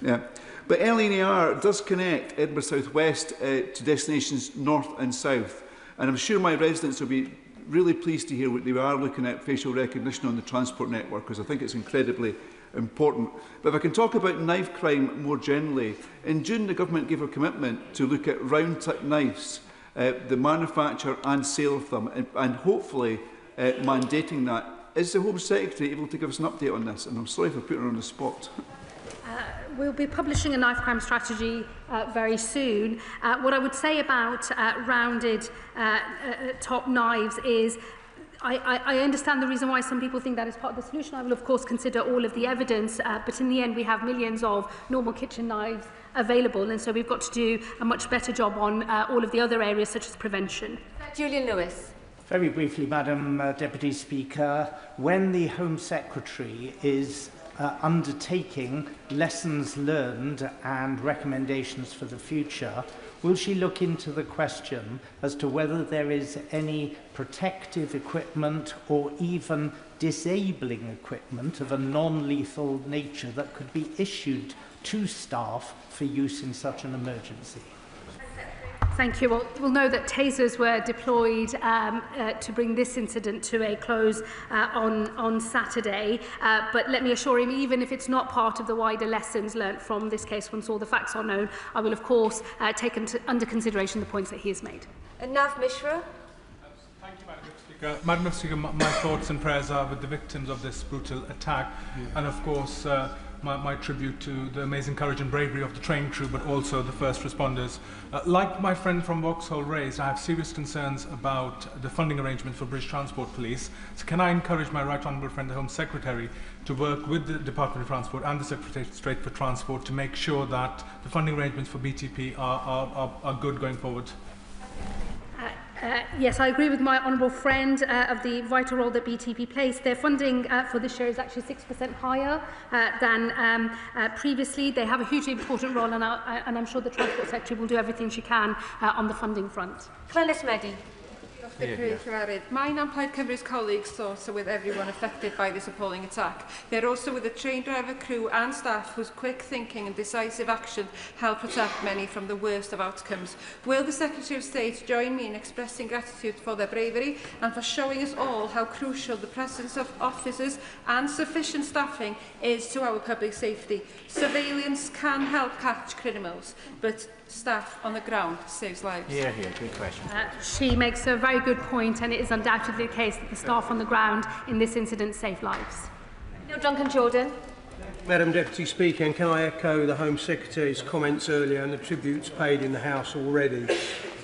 Yeah. But LNER does connect Edinburgh South West to destinations north and south. And I'm sure my residents will be really pleased to hear what they are looking at facial recognition on the transport network, because I think it's incredibly important. But if I can talk about knife crime more generally, in June the government gave a commitment to look at round-tip knives, the manufacture and sale of them, and hopefully mandating that. Is the Home Secretary able to give us an update on this? And I'm sorry for putting her on the spot. We'll be publishing a knife crime strategy very soon. What I would say about rounded top knives is I understand the reason why some people think that is part of the solution. I will, of course, consider all of the evidence, but in the end, we have millions of normal kitchen knives available, and so we've got to do a much better job on all of the other areas, such as prevention. Julian Lewis. Very briefly, Madam Deputy Speaker, when the Home Secretary is undertaking lessons learned and recommendations for the future, will she look into the question as to whether there is any protective equipment or even disabling equipment of a non-lethal nature that could be issued to staff for use in such an emergency? Thank you. Well, we'll know that tasers were deployed to bring this incident to a close on Saturday. But let me assure him, even if it's not part of the wider lessons learnt from this case, once all the facts are known, I will, of course, take under consideration the points that he has made. Nav Mishra. Thank you, Madam Speaker. Madam Speaker, my thoughts and prayers are with the victims of this brutal attack, and of course my tribute to the amazing courage and bravery of the train crew, but also the first responders. Like my friend from Vauxhall raised, I have serious concerns about the funding arrangement for British Transport Police. So can I encourage my right honourable friend, the Home Secretary, to work with the Department of Transport and the Secretary of State for Transport to make sure that the funding arrangements for BTP are good going forward? Yes, I agree with my honourable friend of the vital role that BTP plays. Their funding for this year is actually 6% higher than previously. They have a hugely important role, and I'm sure the Transport Secretary will do everything she can on the funding front. Clennis Meddy. Mine and Plaid Cymru's colleagues' thoughts are with everyone affected by this appalling attack. They're also with the train driver, crew and staff whose quick thinking and decisive action helped protect many from the worst of outcomes. Will the Secretary of State join me in expressing gratitude for their bravery and for showing us all how crucial the presence of officers and sufficient staffing is to our public safety? Surveillance can help catch criminals, but staff on the ground saves lives. Here, good question. She makes a very good point, and it is undoubtedly the case that the staff on the ground in this incident saved lives. Neil Duncan-Jordan. Madam Deputy Speaker, and can I echo the Home Secretary's comments earlier and the tributes paid in the House already.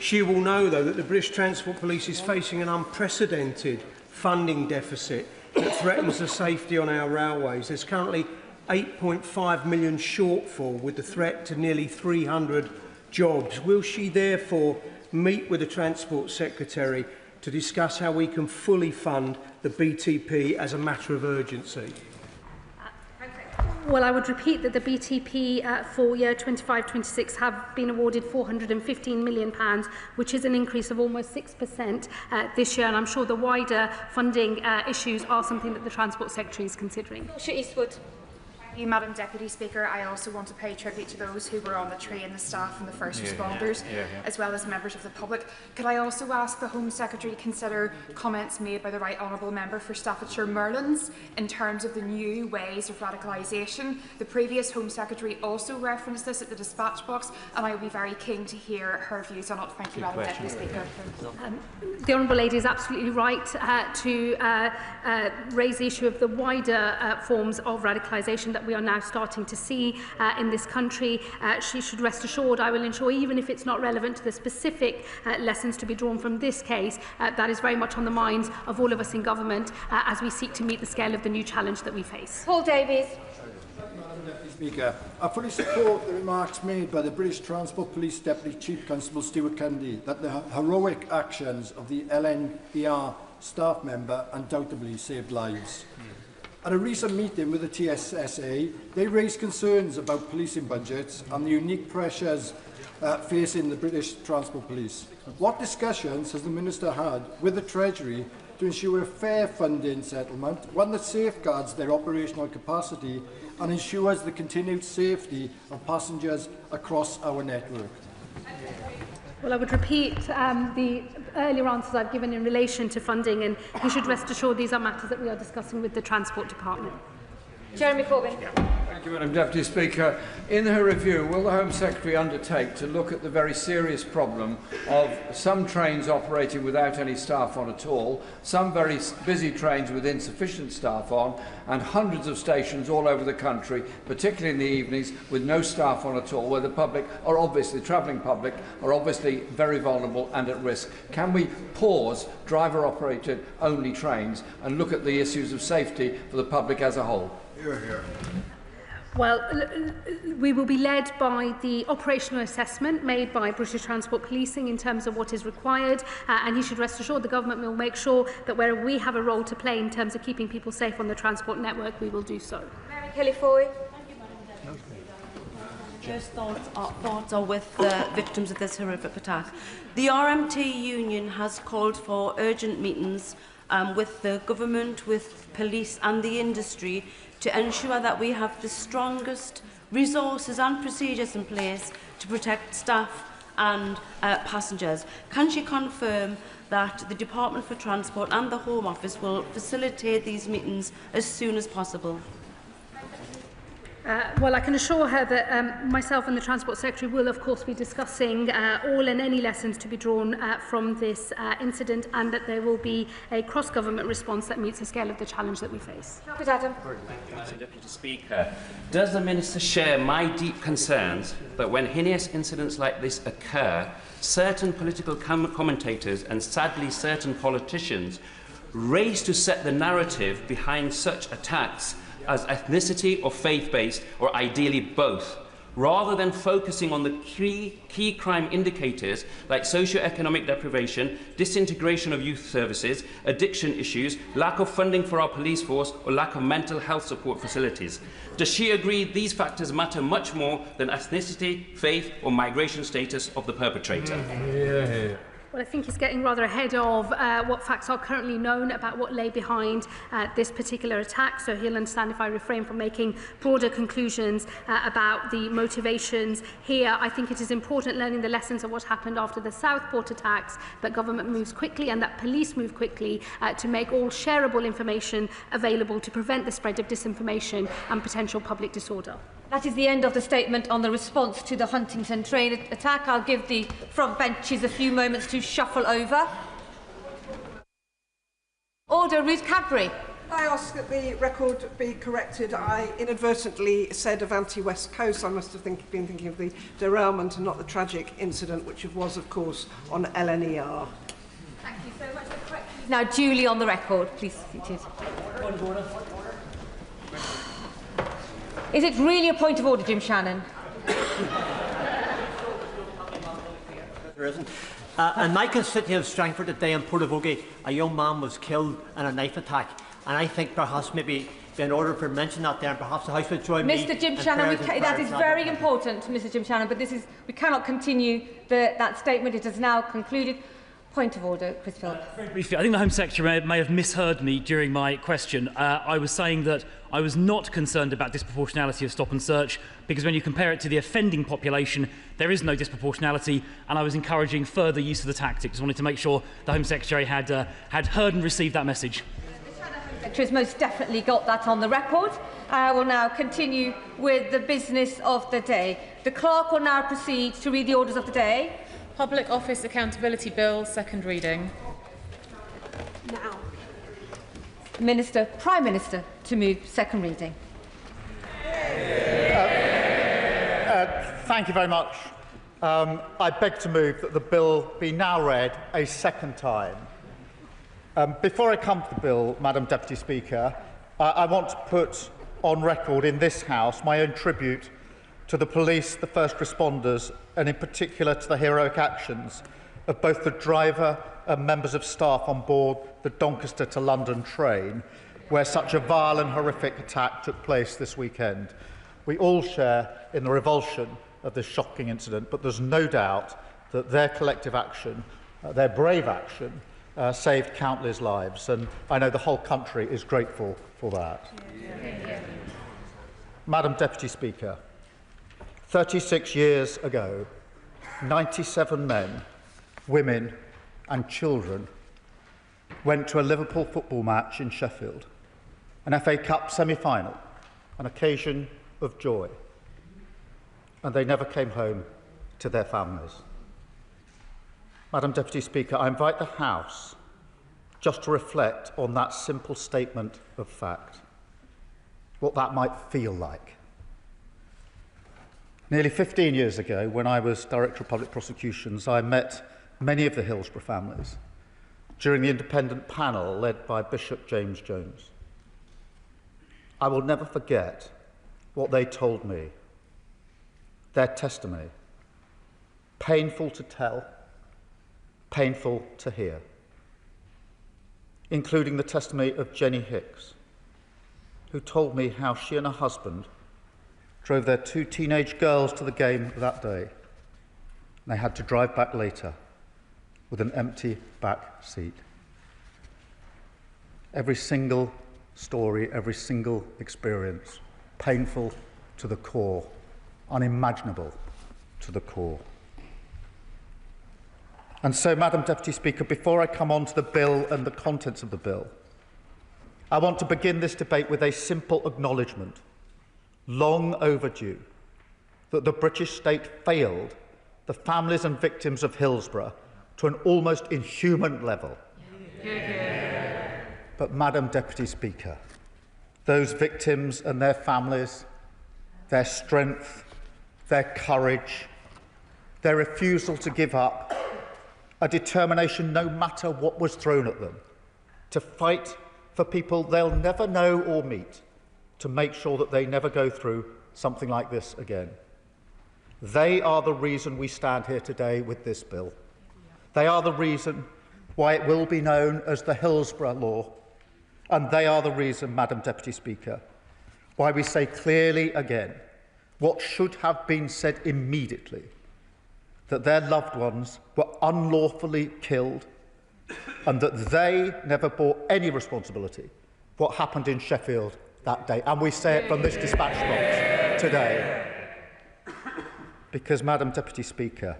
She will know, though, that the British Transport Police is facing an unprecedented funding deficit that threatens the safety on our railways. There's currently 8.5 million shortfall, with the threat to nearly 300 jobs. Will she therefore meet with the Transport Secretary to discuss how we can fully fund the BTP as a matter of urgency? Well, I would repeat that the BTP for year 25-26 have been awarded £415 million, which is an increase of almost 6% this year, and I'm sure the wider funding issues are something that the Transport Secretary is considering. Eastwood. Madam Deputy Speaker. I also want to pay tribute to those who were on the train, the staff and the first responders, as well as members of the public. Could I also ask the Home Secretary to consider comments made by the Right Honourable Member for Staffordshire Merlins in terms of the new ways of radicalisation? The previous Home Secretary also referenced this at the dispatch box, and I will be very keen to hear her views on it. Thank you, Madam Deputy Speaker. The Honourable Lady is absolutely right to raise the issue of the wider forms of radicalisation that we are now starting to see in this country. She should rest assured I will ensure, even if it's not relevant to the specific lessons to be drawn from this case, that is very much on the minds of all of us in government as we seek to meet the scale of the new challenge that we face. Paul Davies. Madam Deputy Speaker, I fully support the remarks made by the British Transport Police Deputy Chief Constable Stuart Kennedy that the heroic actions of the LNER staff member undoubtedly saved lives. At a recent meeting with the TSSA, they raised concerns about policing budgets and the unique pressures facing the British Transport Police. What discussions has the Minister had with the Treasury to ensure a fair funding settlement, one that safeguards their operational capacity and ensures the continued safety of passengers across our network? Well, I would repeat the earlier answers I've given in relation to funding, and you should rest assured these are matters that we are discussing with the Transport Department. Jeremy Corbyn. Thank you, Madam Deputy Speaker. In her review, will the Home Secretary undertake to look at the very serious problem of some trains operating without any staff on at all, some very busy trains with insufficient staff on, and hundreds of stations all over the country, particularly in the evenings, with no staff on at all, where the public are obviously, travelling public, are obviously very vulnerable and at risk? Can we pause driver-operated only trains and look at the issues of safety for the public as a whole? Hear, hear. Well, we will be led by the operational assessment made by British Transport Policing in terms of what is required, and he should rest assured the government will make sure that where we have a role to play in terms of keeping people safe on the transport network, we will do so. Mary Kelly-Foy. First thoughts are with the victims of this horrific attack. The RMT union has called for urgent meetings with the government, with police and the industry to ensure that we have the strongest resources and procedures in place to protect staff and passengers. Can she confirm that the Department for Transport and the Home Office will facilitate these meetings as soon as possible? Well, I can assure her that myself and the Transport Secretary will, of course, be discussing all and any lessons to be drawn from this incident, and that there will be a cross-government response that meets the scale of the challenge that we face. Adam. Madam Deputy Speaker, does the Minister share my deep concerns that when heinous incidents like this occur, certain political commentators and sadly certain politicians race to set the narrative behind such attacks as ethnicity or faith-based, or ideally both, rather than focusing on the key crime indicators like socio-economic deprivation, disintegration of youth services, addiction issues, lack of funding for our police force, or lack of mental health support facilities? Does she agree these factors matter much more than ethnicity, faith, or migration status of the perpetrator? Well, I think he's getting rather ahead of what facts are currently known about what lay behind this particular attack, so he'll understand if I refrain from making broader conclusions about the motivations here. I think it is important, learning the lessons of what happened after the Southport attacks, that government moves quickly and that police move quickly to make all shareable information available to prevent the spread of disinformation and potential public disorder. That is the end of the statement on the response to the Huntington train attack. I'll give the front benches a few moments to shuffle over. Order, Ruth Cadbury. I ask that the record be corrected. I inadvertently said Avanti West Coast. I must have been thinking of the derailment and not the tragic incident, which was, of course, on LNER. Thank you so much. The correction is now duly on the record. Please seated. Is it really a point of order, Jim Shannon? There isn't. In my constituency of Strangford today in Portavogie, a young man was killed in a knife attack. And I think perhaps maybe in order for mention that there, perhaps the House would join me. Mr. Jim Shannon, that is very important, Mr. Jim Shannon, but we cannot continue that statement. It is now concluded. Point of order, Chris Phillips. Very briefly, I think the Home Secretary may have misheard me during my question. I was saying that I was not concerned about disproportionality of stop and search, because when you compare it to the offending population, there is no disproportionality, and I was encouraging further use of the tactics. I just wanted to make sure the Home Secretary had heard and received that message. The Home Secretary has most definitely got that on the record. I will now continue with the business of the day. The Clerk will now proceed to read the orders of the day. Public Office Accountability Bill, second reading. Now, Prime Minister to move second reading. Thank you very much. I beg to move that the bill be now read a second time. Before I come to the bill, Madam Deputy Speaker, I want to put on record in this House my own tribute to the police, the first responders, and in particular to the heroic actions of both the driver and members of staff on board the Doncaster to London train, where such a vile and horrific attack took place this weekend. We all share in the revulsion of this shocking incident, but there's no doubt that their collective action, their brave action, saved countless lives, and I know the whole country is grateful for that. Madam Deputy Speaker, 36 years ago, 97 men, women and children went to a Liverpool football match in Sheffield, an FA Cup semi-final, an occasion of joy, and they never came home to their families. Madam Deputy Speaker, I invite the House just to reflect on that simple statement of fact, what that might feel like. Nearly 15 years ago, when I was Director of Public Prosecutions, I met many of the Hillsborough families during the independent panel led by Bishop James Jones. I will never forget what they told me, their testimony, painful to tell, painful to hear, including the testimony of Jenny Hicks, who told me how she and her husband drove their 2 teenage girls to the game that day, and they had to drive back later with an empty back seat. Every single story, every single experience, painful to the core, unimaginable to the core. And so, Madam Deputy Speaker, before I come on to the bill and the contents of the bill, I want to begin this debate with a simple acknowledgement, long overdue, that the British state failed the families and victims of Hillsborough to an almost inhuman level. But, Madam Deputy Speaker, those victims and their families, their strength, their courage, their refusal to give up, a determination no matter what was thrown at them, to fight for people they'll never know or meet, to make sure that they never go through something like this again. They are the reason we stand here today with this bill. They are the reason why it will be known as the Hillsborough Law, and they are the reason, Madam Deputy Speaker, why we say clearly again what should have been said immediately, that their loved ones were unlawfully killed and that they never bore any responsibility for what happened in Sheffield that day. And we say it from this dispatch box today. Because, Madam Deputy Speaker,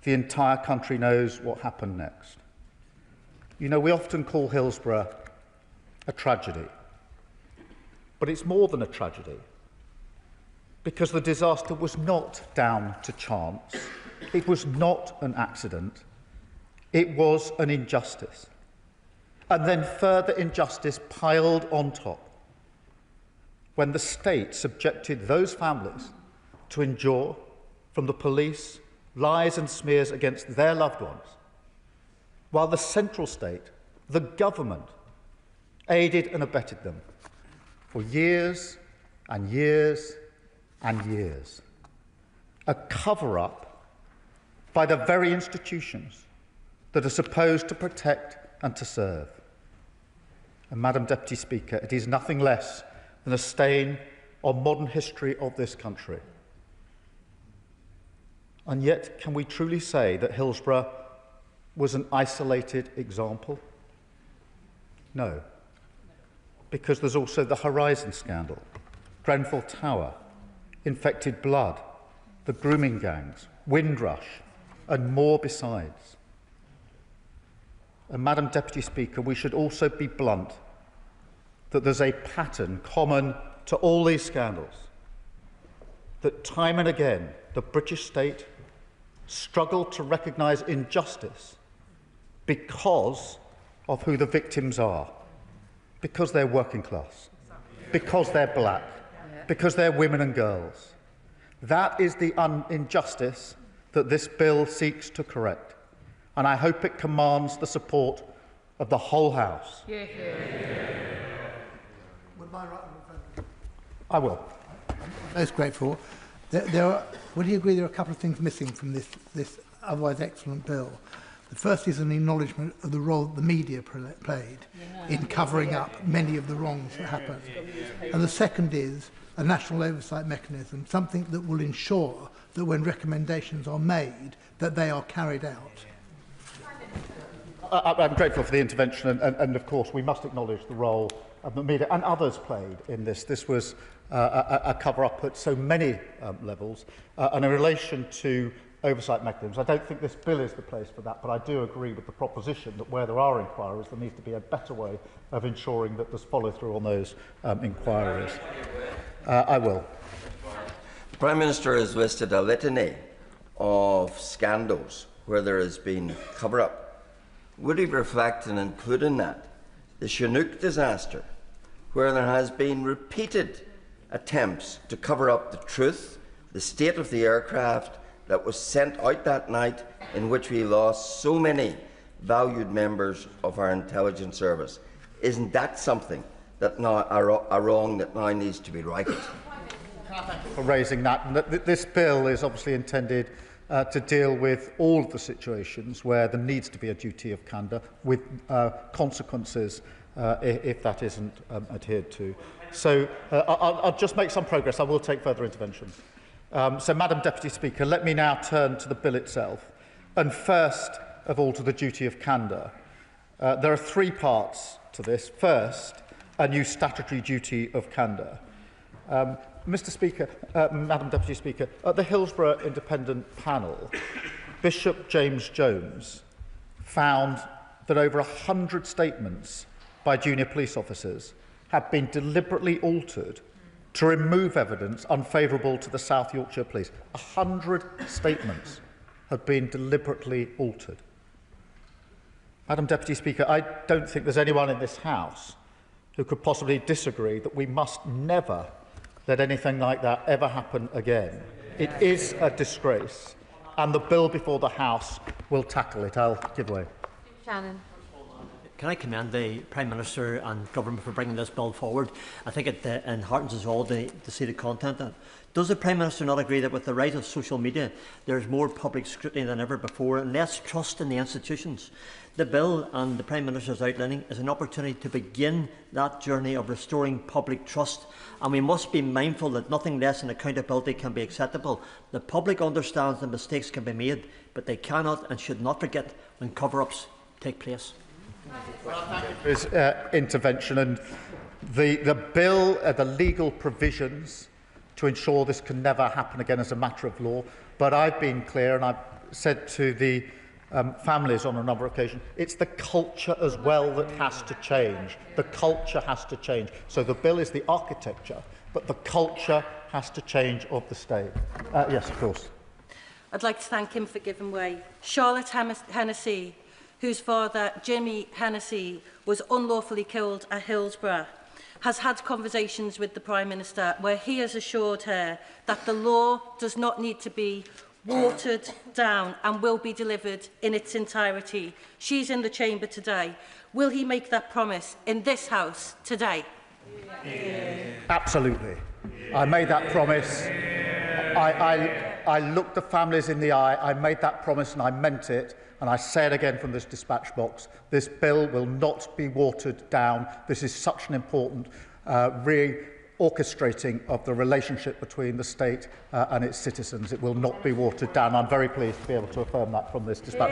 the entire country knows what happened next. You know, we often call Hillsborough a tragedy. But it's more than a tragedy, because the disaster was not down to chance. It was not an accident. It was an injustice. And then further injustice piled on top when the state subjected those families to endure from the police lies and smears against their loved ones, while the central state, the government, aided and abetted them for years and years and years. A cover-up by the very institutions that are supposed to protect and to serve. And, Madam Deputy Speaker, it is nothing less than a stain on modern history of this country. And yet, can we truly say that Hillsborough was an isolated example? No. Because there's also the Horizon scandal, Grenfell Tower, infected blood, the grooming gangs, Windrush, and more besides. And Madam Deputy Speaker, we should also be blunt that there's a pattern common to all these scandals, that time and again the British state struggled to recognise injustice because of who the victims are, because they're working class, because they're black, because they're women and girls. That is the injustice that this bill seeks to correct, and I hope it commands the support of the whole House. I will. Most grateful. Would you agree there are a couple of things missing from this otherwise excellent bill? The first is an acknowledgement of the role that the media played in covering up many of the wrongs that happened. And the second is a national oversight mechanism, something that will ensure that when recommendations are made, that they are carried out. I'm grateful for the intervention, and of course we must acknowledge the role of the media and others played in this. This was a cover-up at so many levels. And in relation to oversight mechanisms, I don't think this bill is the place for that, but I do agree with the proposition that where there are inquiries, there needs to be a better way of ensuring that there's follow-through on those inquiries. I will. The Prime Minister has listed a litany of scandals where there has been cover-up. Would he reflect and include in that the Chinook disaster, where there has been repeated attempts to cover up the truth, the state of the aircraft that was sent out that night, in which we lost so many valued members of our intelligence service? Isn't that something that now a wrong that now needs to be righted? For raising that. This bill is obviously intended to deal with all of the situations where there needs to be a duty of candour, with consequences if that isn't adhered to. So I'll just make some progress. I will take further interventions. So, Madam Deputy Speaker, let me now turn to the bill itself, and first of all to the duty of candour. There are three parts to this. First, a new statutory duty of candour. Mr. Speaker, Madam Deputy Speaker, at the Hillsborough Independent Panel, Bishop James Jones found that over 100 statements by junior police officers have been deliberately altered to remove evidence unfavourable to the South Yorkshire Police. 100 statements have been deliberately altered. Madam Deputy Speaker, I don't think there's anyone in this House who could possibly disagree that we must never let anything like that ever happen again. It is a disgrace, and the bill before the House will tackle it. I'll give way. Shannon. Can I commend the Prime Minister and Government for bringing this bill forward? I think it enheartens us all to see the content of it. Does the Prime Minister not agree that with the rise of social media, there is more public scrutiny than ever before and less trust in the institutions? The bill and the Prime Minister's outlining is an opportunity to begin that journey of restoring public trust, and we must be mindful that nothing less than accountability can be acceptable. The public understands that mistakes can be made, but they cannot and should not forget when cover-ups take place. His intervention, and the bill, the legal provisions to ensure this can never happen again as a matter of law. But I've been clear, and I've said to the families on a number of occasions, it's the culture as well that has to change. The culture has to change. So the bill is the architecture, but the culture has to change of the state. Yes, of course. I'd like to thank him for giving way. Charlotte Hennessy, whose father, Jimmy Hennessy, was unlawfully killed at Hillsborough, has had conversations with the Prime Minister where he has assured her that the law does not need to be watered down and will be delivered in its entirety. She's in the chamber today. Will he make that promise in this House today? Absolutely. I made that promise. I looked the families in the eye. I made that promise and I meant it. And I say it again from this dispatch box, this bill will not be watered down. This is such an important orchestrating of the relationship between the state and its citizens. It will not be watered down. I'm very pleased to be able to affirm that from this dispatch.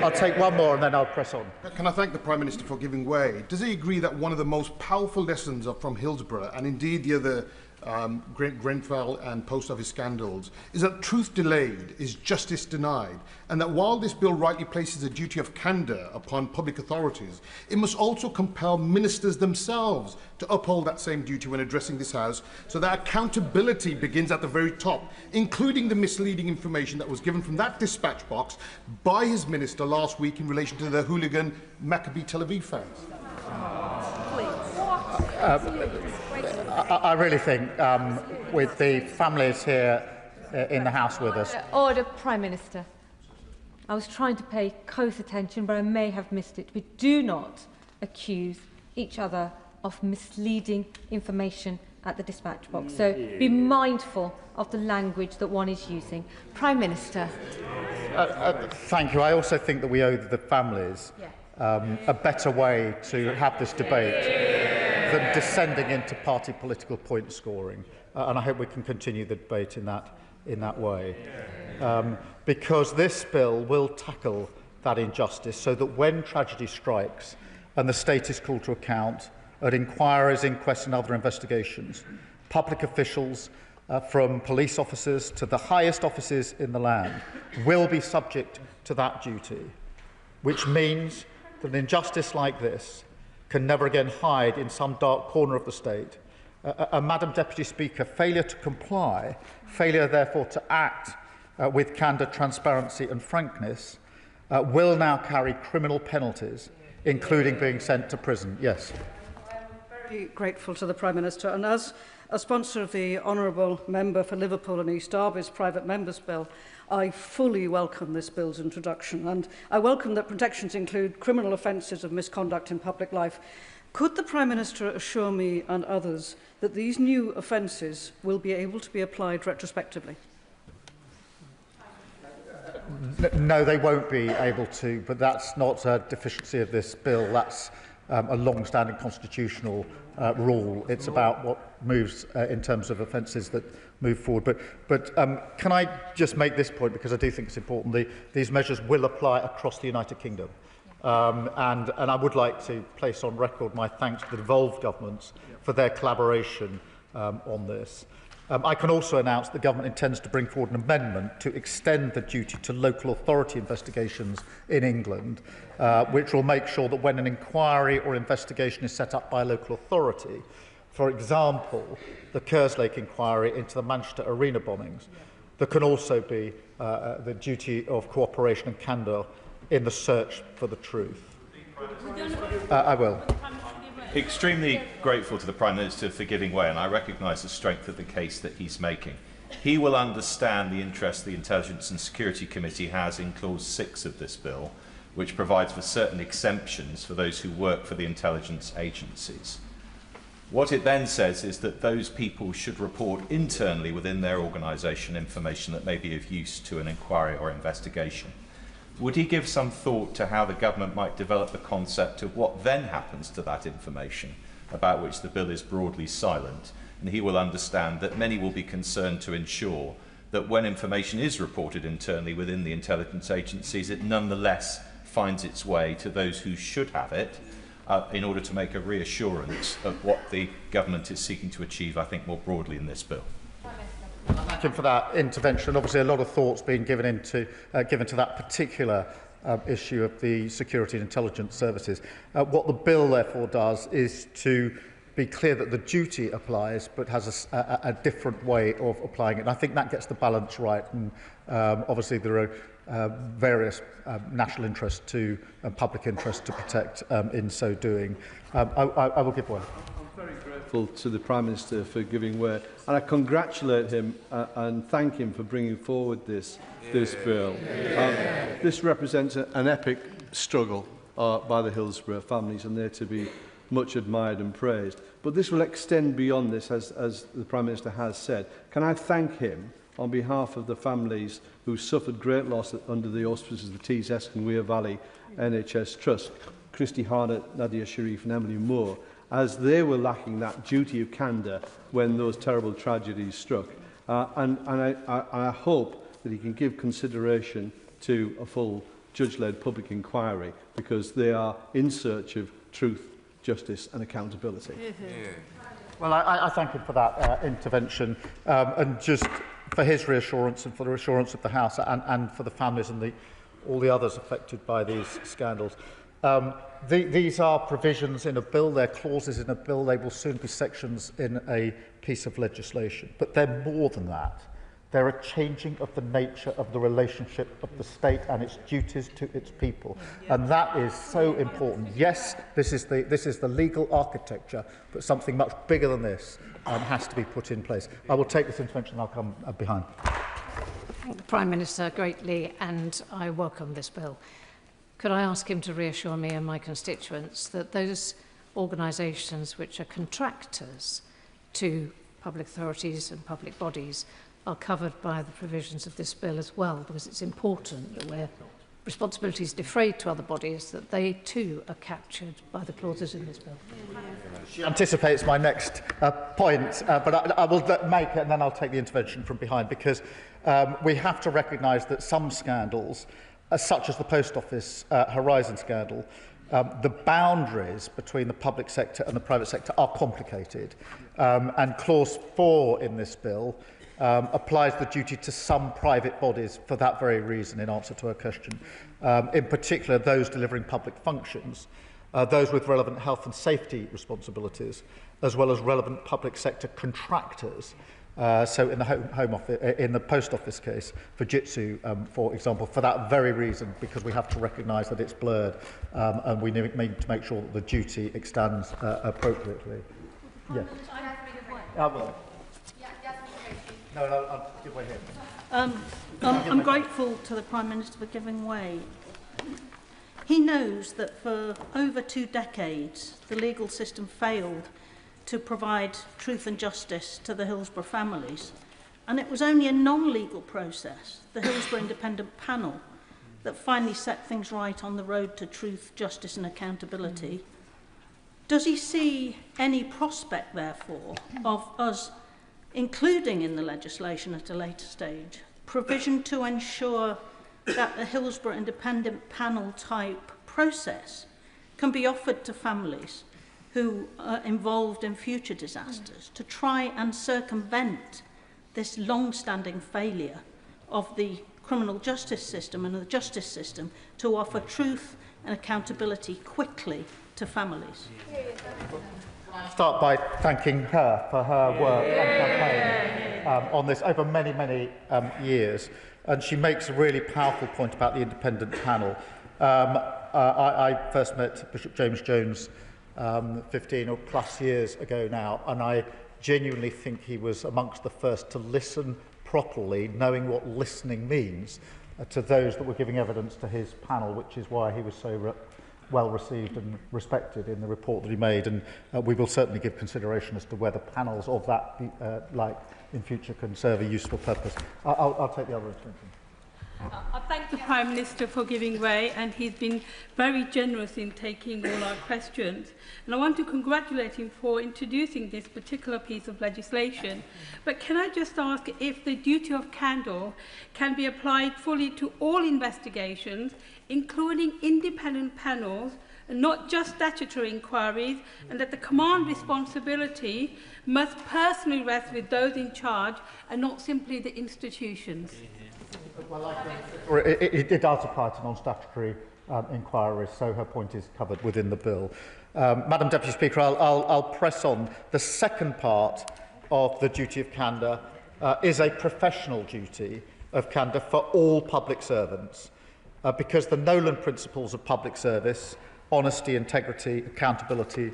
I'll take one more and then I'll press on. Can I thank the Prime Minister for giving way? Does he agree that one of the most powerful lessons from Hillsborough, and indeed the other Grenfell and post office scandals, is that truth delayed is justice denied, and that while this bill rightly places a duty of candour upon public authorities, it must also compel ministers themselves to uphold that same duty when addressing this House, so that accountability begins at the very top, including the misleading information that was given from that dispatch box by his minister last week in relation to the hooligan Maccabi Tel Aviv fans. I really think, with the families here in the House with us... Order, Prime Minister. I was trying to pay close attention, but I may have missed it. We do not accuse each other of misleading information at the dispatch box. So be mindful of the language that one is using. Prime Minister. Thank you. I also think that we owe the families a better way to have this debate than descending into party political point scoring, and I hope we can continue the debate in that way, because this bill will tackle that injustice, so that when tragedy strikes and the state is called to account at inquiries, inquests and other investigations, public officials, from police officers to the highest offices in the land, will be subject to that duty, which means that an injustice like this can never again hide in some dark corner of the state. Madam Deputy Speaker, failure to comply, failure therefore to act with candour, transparency and frankness, will now carry criminal penalties, including being sent to prison. Yes. I am very grateful to the Prime Minister, and as a sponsor of the Honourable Member for Liverpool and East Derby's Private Members Bill, I fully welcome this bill's introduction, and I welcome that protections include criminal offences of misconduct in public life. Could the Prime Minister assure me and others that these new offences will be able to be applied retrospectively? No, they won't be able to, but that's not a deficiency of this bill. That's a long-standing constitutional rule. It's about what moves in terms of offences that move forward. But can I just make this point, because I do think it's important. These measures will apply across the United Kingdom. And I would like to place on record my thanks to the devolved governments for their collaboration on this. I can also announce the government intends to bring forward an amendment to extend the duty to local authority investigations in England, which will make sure that when an inquiry or investigation is set up by a local authority, for example, the Kerslake inquiry into the Manchester Arena bombings, there can also be the duty of cooperation and candour in the search for the truth. I will. Extremely grateful to the Prime Minister for giving way, and I recognise the strength of the case that he's making. He will understand the interest the Intelligence and Security Committee has in Clause 6 of this bill, which provides for certain exemptions for those who work for the intelligence agencies. What it then says is that those people should report internally within their organisation information that may be of use to an inquiry or investigation. Would he give some thought to how the government might develop the concept of what then happens to that information, about which the bill is broadly silent? And he will understand that many will be concerned to ensure that when information is reported internally within the intelligence agencies, it nonetheless finds its way to those who should have it, in order to make a reassurance of what the government is seeking to achieve, I think, more broadly in this bill. Thank you for that intervention. Obviously, a lot of thought's been given to that particular issue of the security and intelligence services. What the bill, therefore, does is to be clear that the duty applies, but has a different way of applying it. And I think that gets the balance right. And obviously, there are various national interests and public interests to protect in so doing. I will give way. To the Prime Minister for giving way, and I congratulate him and thank him for bringing forward this bill. This represents an epic struggle by the Hillsborough families, and they're to be much admired and praised. But this will extend beyond this, as the Prime Minister has said. Can I thank him on behalf of the families who suffered great loss under the auspices of the Tees Eskin Weir Valley NHS Trust, Christy Harnett, Nadia Sharif and Emily Moore, as they were lacking that duty of candour when those terrible tragedies struck. And I hope that he can give consideration to a full judge-led public inquiry, because they are in search of truth, justice and accountability. Well, I thank him for that intervention, and just for his reassurance and for the reassurance of the House and for the families and all the others affected by these scandals. These are provisions in a bill, they're clauses in a bill, they will soon be sections in a piece of legislation. But they're more than that. They're a changing of the nature of the relationship of the state and its duties to its people. And that is so important. Yes, this is the legal architecture, but something much bigger than this has to be put in place. I will take this intervention and I'll come behind. Thank the Prime Minister greatly, and I welcome this bill. Could I ask him to reassure me and my constituents that those organisations which are contractors to public authorities and public bodies are covered by the provisions of this bill as well, because it's important that where responsibilities defrayed to other bodies, that they too are captured by the clauses in this bill. She anticipates my next point, but I will make it and then I'll take the intervention from behind, because we have to recognise that some scandals, such as the Post Office Horizon scandal, the boundaries between the public sector and the private sector are complicated. And Clause 4 in this bill applies the duty to some private bodies for that very reason, in answer to her question. In particular, those delivering public functions, those with relevant health and safety responsibilities, as well as relevant public sector contractors. So in the Home Office, in the Post Office case, for Jitsu, for example, for that very reason, because we have to recognise that it's blurred, and we need to make sure that the duty extends appropriately. Yes. I will. No, I'll give way here. I'm grateful to the Prime Minister for giving way. He knows that for over 2 decades, the legal system failed to provide truth and justice to the Hillsborough families. And it was only a non-legal process, the Hillsborough Independent Panel, that finally set things right on the road to truth, justice and accountability. Does he see any prospect, therefore, of us including in the legislation at a later stage provision to ensure that the Hillsborough Independent Panel type process can be offered to families who are involved in future disasters to try and circumvent this long-standing failure of the criminal justice system and the justice system to offer truth and accountability quickly to families? Start by thanking her for her work and campaign on this over many, many years. And she makes a really powerful point about the independent panel. I first met Bishop James Jones 15 or plus years ago now, and I genuinely think he was amongst the first to listen properly, knowing what listening means, to those that were giving evidence to his panel, which is why he was so well received and respected in the report that he made, and we will certainly give consideration as to whether panels of that like in future can serve a useful purpose. I'll take the other intervention. I thank the Prime Minister for giving way, and he's been very generous in taking all our questions. And I want to congratulate him for introducing this particular piece of legislation. But can I just ask if the duty of candour can be applied fully to all investigations, including independent panels, and not just statutory inquiries, and that the command responsibility must personally rest with those in charge and not simply the institutions? Well, it does apply to non-statutory inquiries, so her point is covered within the bill. Madam Deputy Speaker, I'll press on. The second part of the duty of candour is a professional duty of candour for all public servants, because the Nolan principles of public service, honesty, integrity, accountability,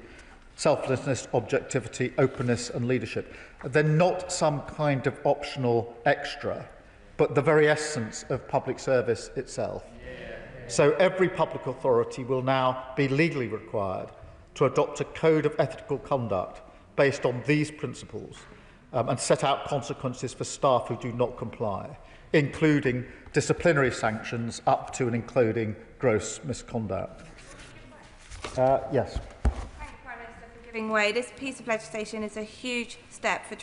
selflessness, objectivity, openness and leadership, they're not some kind of optional extra, but the very essence of public service itself. So every public authority will now be legally required to adopt a code of ethical conduct based on these principles and set out consequences for staff who do not comply, including disciplinary sanctions up to and including gross misconduct. Yes. Giving Way, this piece of legislation is a huge step for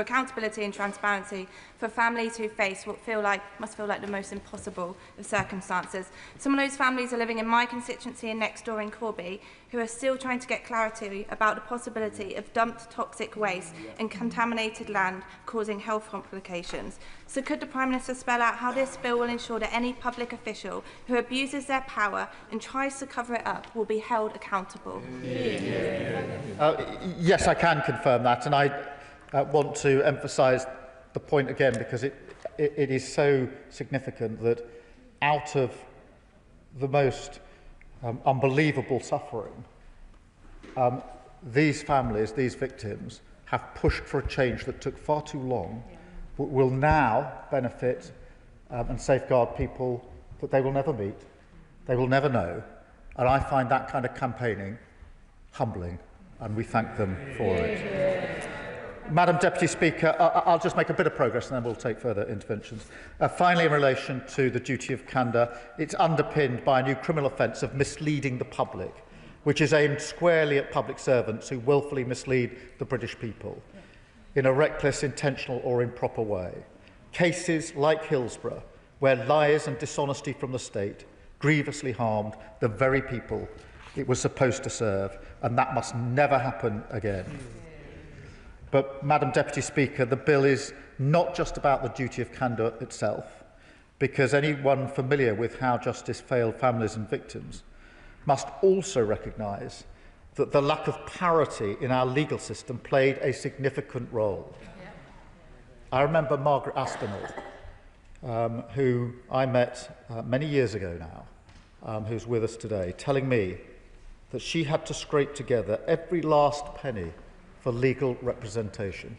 accountability and transparency for families who must feel like the most impossible of circumstances. Some of those families are living in my constituency and next door in Corby, who are still trying to get clarity about the possibility of dumped toxic waste and contaminated land causing health complications. So could the Prime Minister spell out how this bill will ensure that any public official who abuses their power and tries to cover it up will be held accountable? Yes, I can confirm that, and I want to emphasise the point again because it is so significant that out of the most unbelievable suffering, these families, these victims, have pushed for a change that took far too long, but will now benefit and safeguard people that they will never meet, they will never know, and I find that kind of campaigning humbling, and we thank them for it. Madam Deputy Speaker, I'll just make a bit of progress and then we'll take further interventions. Finally, in relation to the duty of candour, it's underpinned by a new criminal offence of misleading the public, which is aimed squarely at public servants who willfully mislead the British people in a reckless, intentional or improper way. Cases like Hillsborough, where lies and dishonesty from the state grievously harmed the very people it was supposed to serve, and that must never happen again. But, Madam Deputy Speaker, the bill is not just about the duty of candour itself, because anyone familiar with how justice failed families and victims must also recognise that the lack of parity in our legal system played a significant role. I remember Margaret Aspinall, who I met many years ago now, who's with us today, telling me that she had to scrape together every last penny for legal representation,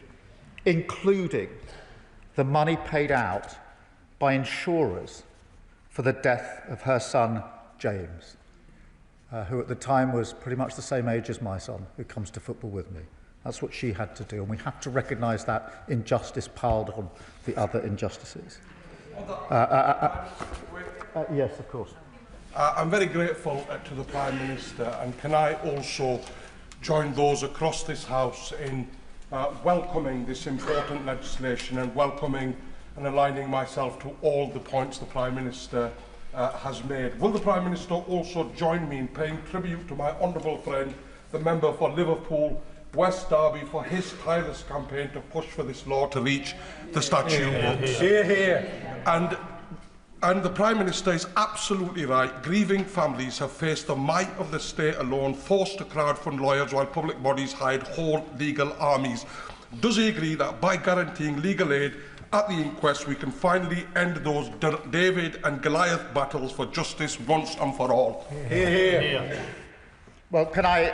including the money paid out by insurers for the death of her son, James, who at the time was pretty much the same age as my son, who comes to football with me. That's what she had to do, and we have to recognise that injustice piled on the other injustices. Yes, of course. I'm very grateful to the Prime Minister, and can I also join those across this House in welcoming this important legislation and welcoming and aligning myself to all the points the Prime Minister has made. Will the Prime Minister also join me in paying tribute to my honourable friend, the member for Liverpool West Derby, for his tireless campaign to push for this law to reach the statute books? Hear, hear. And the Prime Minister is absolutely right. Grieving families have faced the might of the state alone, forced to crowdfund lawyers while public bodies hired whole legal armies. Does he agree that by guaranteeing legal aid at the inquest we can finally end those David and Goliath battles for justice once and for all? Hear, hear. Well, can I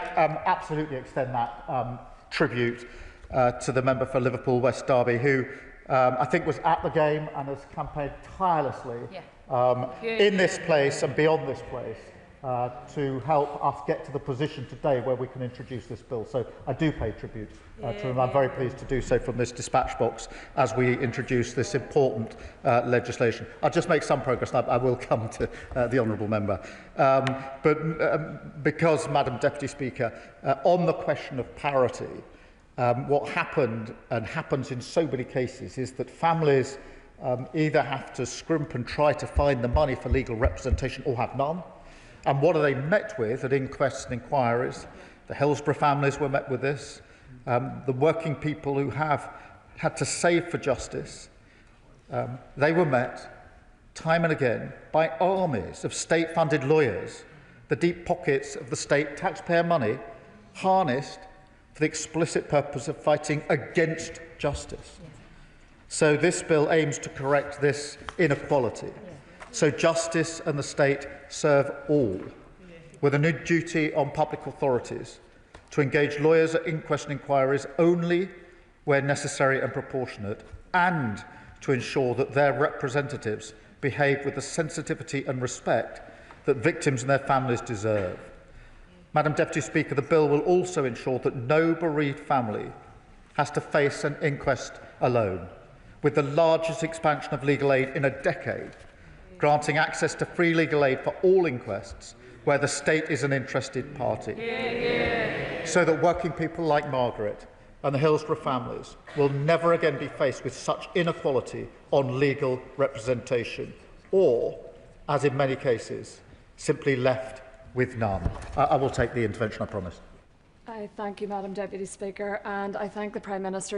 absolutely extend that tribute to the member for Liverpool West Derby, who I think was at the game and has campaigned tirelessly in this place and beyond this place to help us get to the position today where we can introduce this bill. So I do pay tribute to him. I'm very pleased to do so from this dispatch box as we introduce this important legislation. I'll just make some progress and I will come to the honourable member. Because, Madam Deputy Speaker, on the question of parity, what happened and happens in so many cases is that families either have to scrimp and try to find the money for legal representation or have none. And what are they met with at inquests and inquiries? The Hillsborough families were met with this. The working people who have had to save for justice, they were met time and again by armies of state-funded lawyers, the deep pockets of the state taxpayer money harnessed for the explicit purpose of fighting against justice. So this bill aims to correct this inequality. So justice and the state serve all, with a new duty on public authorities to engage lawyers at inquest and inquiries only where necessary and proportionate, and to ensure that their representatives behave with the sensitivity and respect that victims and their families deserve. Madam Deputy Speaker, the bill will also ensure that no bereaved family has to face an inquest alone, with the largest expansion of legal aid in a decade, granting access to free legal aid for all inquests where the state is an interested party. so that working people like Margaret and the Hillsborough families will never again be faced with such inequality on legal representation, or, as in many cases, simply left with none. I will take the intervention, I promise. I thank you, Madam Deputy Speaker, and I thank the Prime Minister.